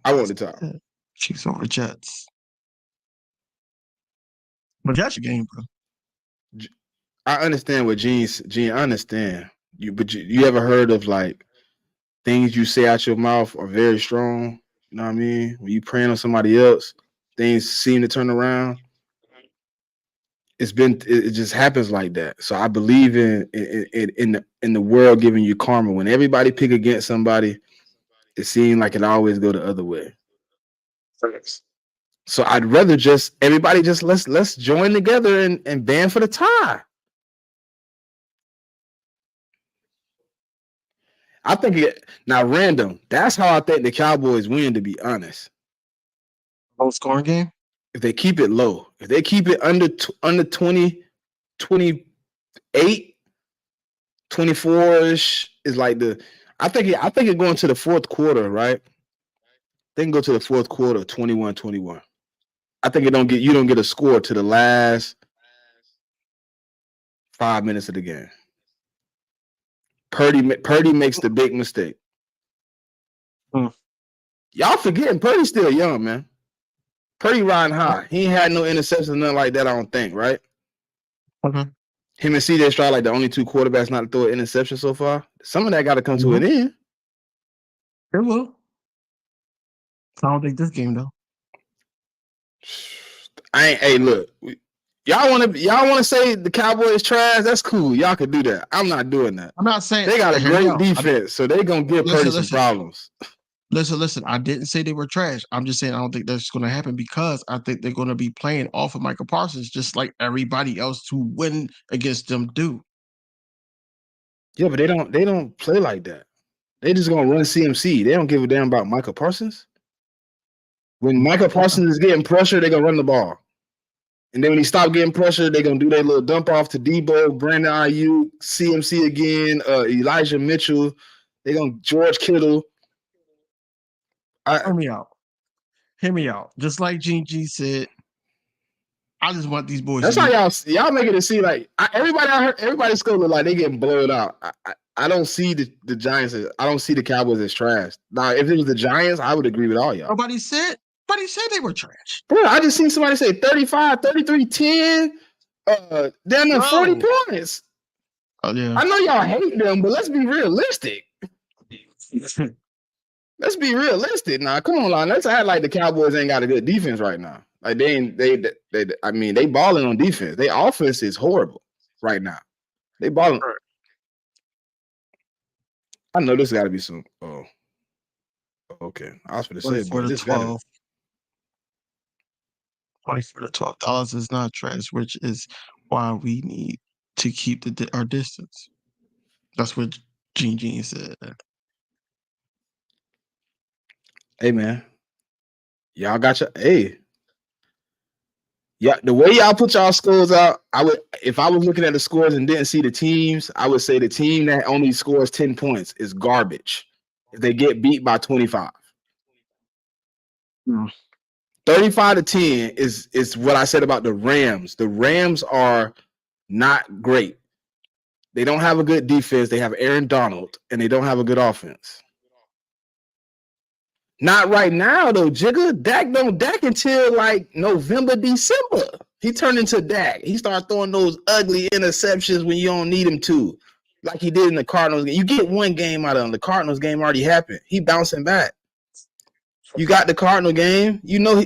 I want the tie. Chiefs over Jets. But that's your game, bro. I understand what Gene. I understand you, but you ever heard of like things you say out your mouth are very strong? You know what I mean? When you praying on somebody else, things seem to turn around. It just happens like that. So I believe in the world giving you karma. When everybody pick against somebody, it seems like it always go the other way. So I'd rather everybody let's join together and band for the tie. I think now random. That's how I think the Cowboys win, to be honest. Low scoring game? If they keep it low, if they keep it under 20, 28, 24-ish is like I think it going to the fourth quarter, right? They can go to the fourth quarter, 21-21. I think you don't get a score to the last 5 minutes of the game. Purdy makes the big mistake. Y'all forgetting Purdy's still young, man. Purdy riding high. He ain't had no interceptions, nothing like that, I don't think, right? Okay. Him and CJ Stroud like the only 2 quarterbacks not to throw an interception so far. Some of that got to come to an end. It will. I don't think this game though. Hey, look. Y'all want to say the Cowboys trash? That's cool. Y'all can do that. I'm not doing that. I'm not saying they got a great defense, so they're gonna give Purdy some problems. Listen. I didn't say they were trash. I'm just saying I don't think that's going to happen because I think they're going to be playing off of Michael Parsons just like everybody else to win against them do. Yeah, but they don't play like that. They just gonna run CMC. They don't give a damn about Michael Parsons. When Michael Parsons is getting pressure, they're gonna run the ball. And then when he stop getting pressure, they're gonna do their little dump off to Debo, Brandon Ayuk, CMC again, Elijah Mitchell. They're gonna George Kittle. Hear me out. Just like Gene G said, I just want these boys. That's how y'all making it seem like everybody's still look like they getting blown out. I don't see the Giants. I don't see the Cowboys as trash. Now, if it was the Giants, I would agree with all y'all. Nobody said Nobody said they were trash. Bro, I just seen somebody say 35, 33, 10, down there 40 points. Oh, yeah. I know y'all hate them, but let's be realistic. Let's be realistic now. Come on, let's act like the Cowboys ain't got a good defense right now. Like they balling on defense. Their offense is horrible right now. They balling. I know this got to be some. Oh, okay. I was going to say, but this got $24 to $12 is not trash, which is why we need to keep our distance. That's what Gene said. Hey man, y'all got your yeah. The way y'all put y'all scores out, if I was looking at the scores and didn't see the teams, I would say the team that only scores 10 points is garbage. If they get beat by 25. 35 to 10 is what I said about the Rams. The Rams are not great. They don't have a good defense. They have Aaron Donald, and they don't have a good offense. Not right now, though, Jigga. Dak don't Dak until like November, December. He turned into Dak. He started throwing those ugly interceptions when you don't need him to, like he did in the Cardinals game. You get one game out of him. The Cardinals game already happened. He bouncing back. You got the Cardinal game. You know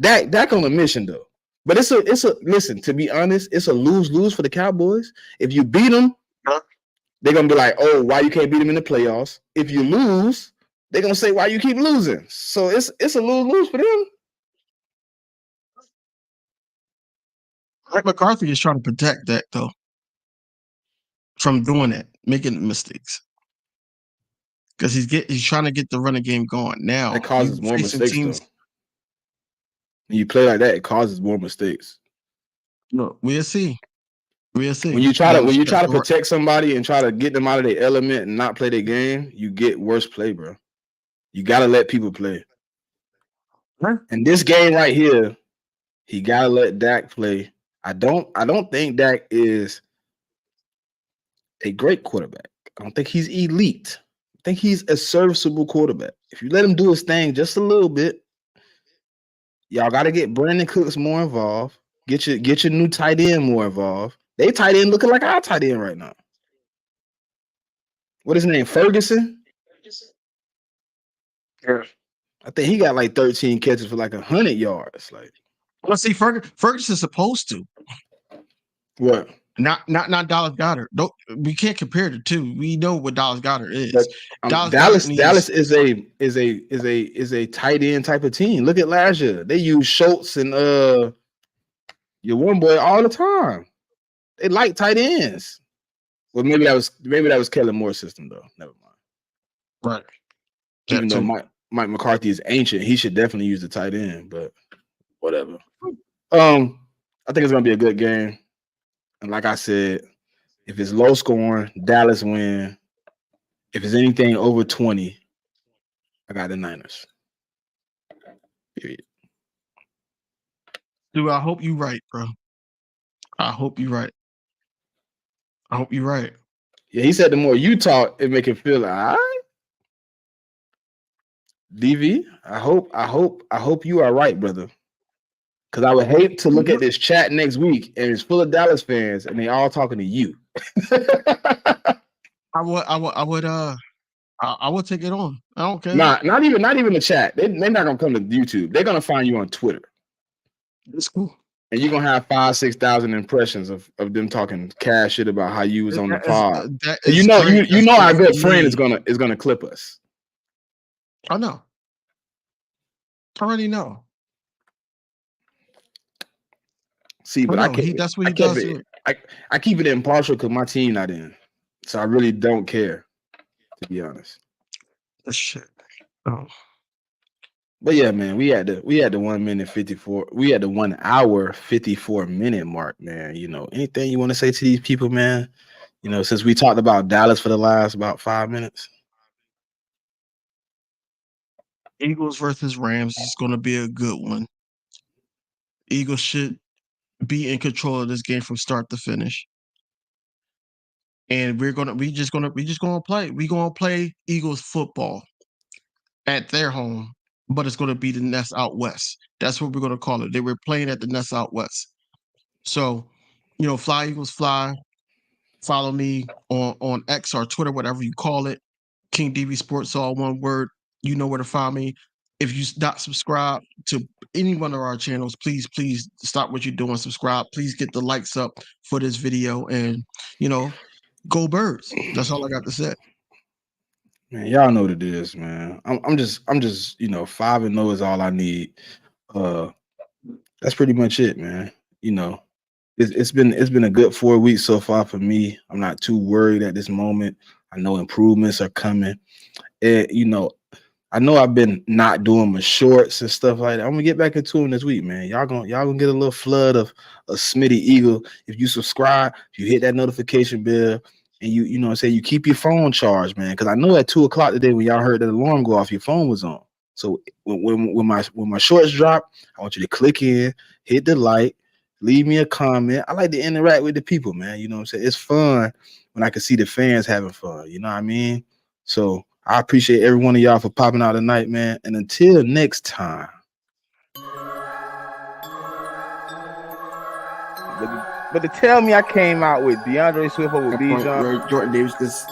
Dak on a mission though. But it's a listen. To be honest, it's a lose for the Cowboys. If you beat them, they're gonna be like, "Oh, why you can't beat them in the playoffs?" If you lose, they're gonna say, "Why you keep losing?" So it's a lose for them. Mike McCarthy is trying to protect Dak though from doing that, making mistakes, because he's trying to get the running game going. Now it causes more mistakes though. When you play like that, it causes more mistakes. No, we'll see. We'll see. When you try to protect somebody and try to get them out of their element and not play their game, you get worse play, bro. You gotta let people play. And this game right here, he gotta let Dak play. I don't think Dak is a great quarterback. I don't think he's elite. I think he's a serviceable quarterback. If you let him do his thing just a little bit, y'all got to get Brandon Cooks more involved. Get your new tight end more involved. They tight end looking like our tight end right now. What is his name? Ferguson? Yeah. I think he got like 13 catches for like 100 yards. Like, well, see, Ferguson's supposed to. What? Not Dallas Goedert. We can't compare the two. We know what Dallas Goedert is. But, Dallas is a tight end type of team. Look at last year. They use Schultz and your one boy all the time. They like tight ends. Well, maybe that was Kellen Moore's system though. Never mind. Right. Even though Mike McCarthy is ancient, he should definitely use the tight end. But whatever. I think it's gonna be a good game. And like I said, if it's low scoring, Dallas win. If it's anything over 20, I got the Niners. Period. Dude, I hope you're right, bro. I hope you're right. Yeah, he said the more you talk, it make him feel like, all right. DV, I hope you are right, brother. Because I would hate to look at this chat next week and it's full of Dallas fans and they all talking to you. I would take it on. I don't care. Not even the chat. They're not gonna come to YouTube. They're gonna find you on Twitter. That's cool. And you're gonna have 5,000-6,000 impressions of them talking cash shit about how you was on the pod. You know our good friend is gonna clip us. I know. I already know. See, but I can't. That's what he does. I keep it impartial because my team not in, so I really don't care, to be honest. That's shit. Oh. But yeah, man, we had the 1 minute 54. We had the 1 hour 54 minute mark, man. You know, anything you want to say to these people, man? You know, since we talked about Dallas for the last about 5 minutes. Eagles versus Rams is going to be a good one. Eagles should be in control of this game from start to finish. And we just gonna play. We're gonna play Eagles football at their home but it's going to be the Nest out west. That's what we're going to call it. They were playing at the Nest out west. So, Fly Eagles Fly. Follow me on X or Twitter, whatever you call it. King Dv Sports, all one word. You know where to find me. If you not subscribe to any one of our channels, please stop what you're doing. Subscribe. Please get the likes up for this video, and go Birds. That's all I got to say. Man, y'all know what it is, man. I'm just 5-0 is all I need. That's pretty much it, man. It's been a good 4 weeks so far for me. I'm not too worried at this moment. I know improvements are coming. And I know I've been not doing my shorts and stuff like that. I'm gonna get back into them this week, man. Y'all gonna get a little flood of Smitty Eagle. If you subscribe, if you hit that notification bell, and you keep your phone charged, man. Because I know at 2 o'clock today when y'all heard that alarm go off, your phone was on. So when my shorts drop, I want you to click in, hit the like, leave me a comment. I like to interact with the people, man. You know what I'm saying? It's fun when I can see the fans having fun. You know what I mean? So I appreciate every one of y'all for popping out tonight, man. And until next time. But to tell me I came out with DeAndre Swift over Bijan. Jordan Davis, because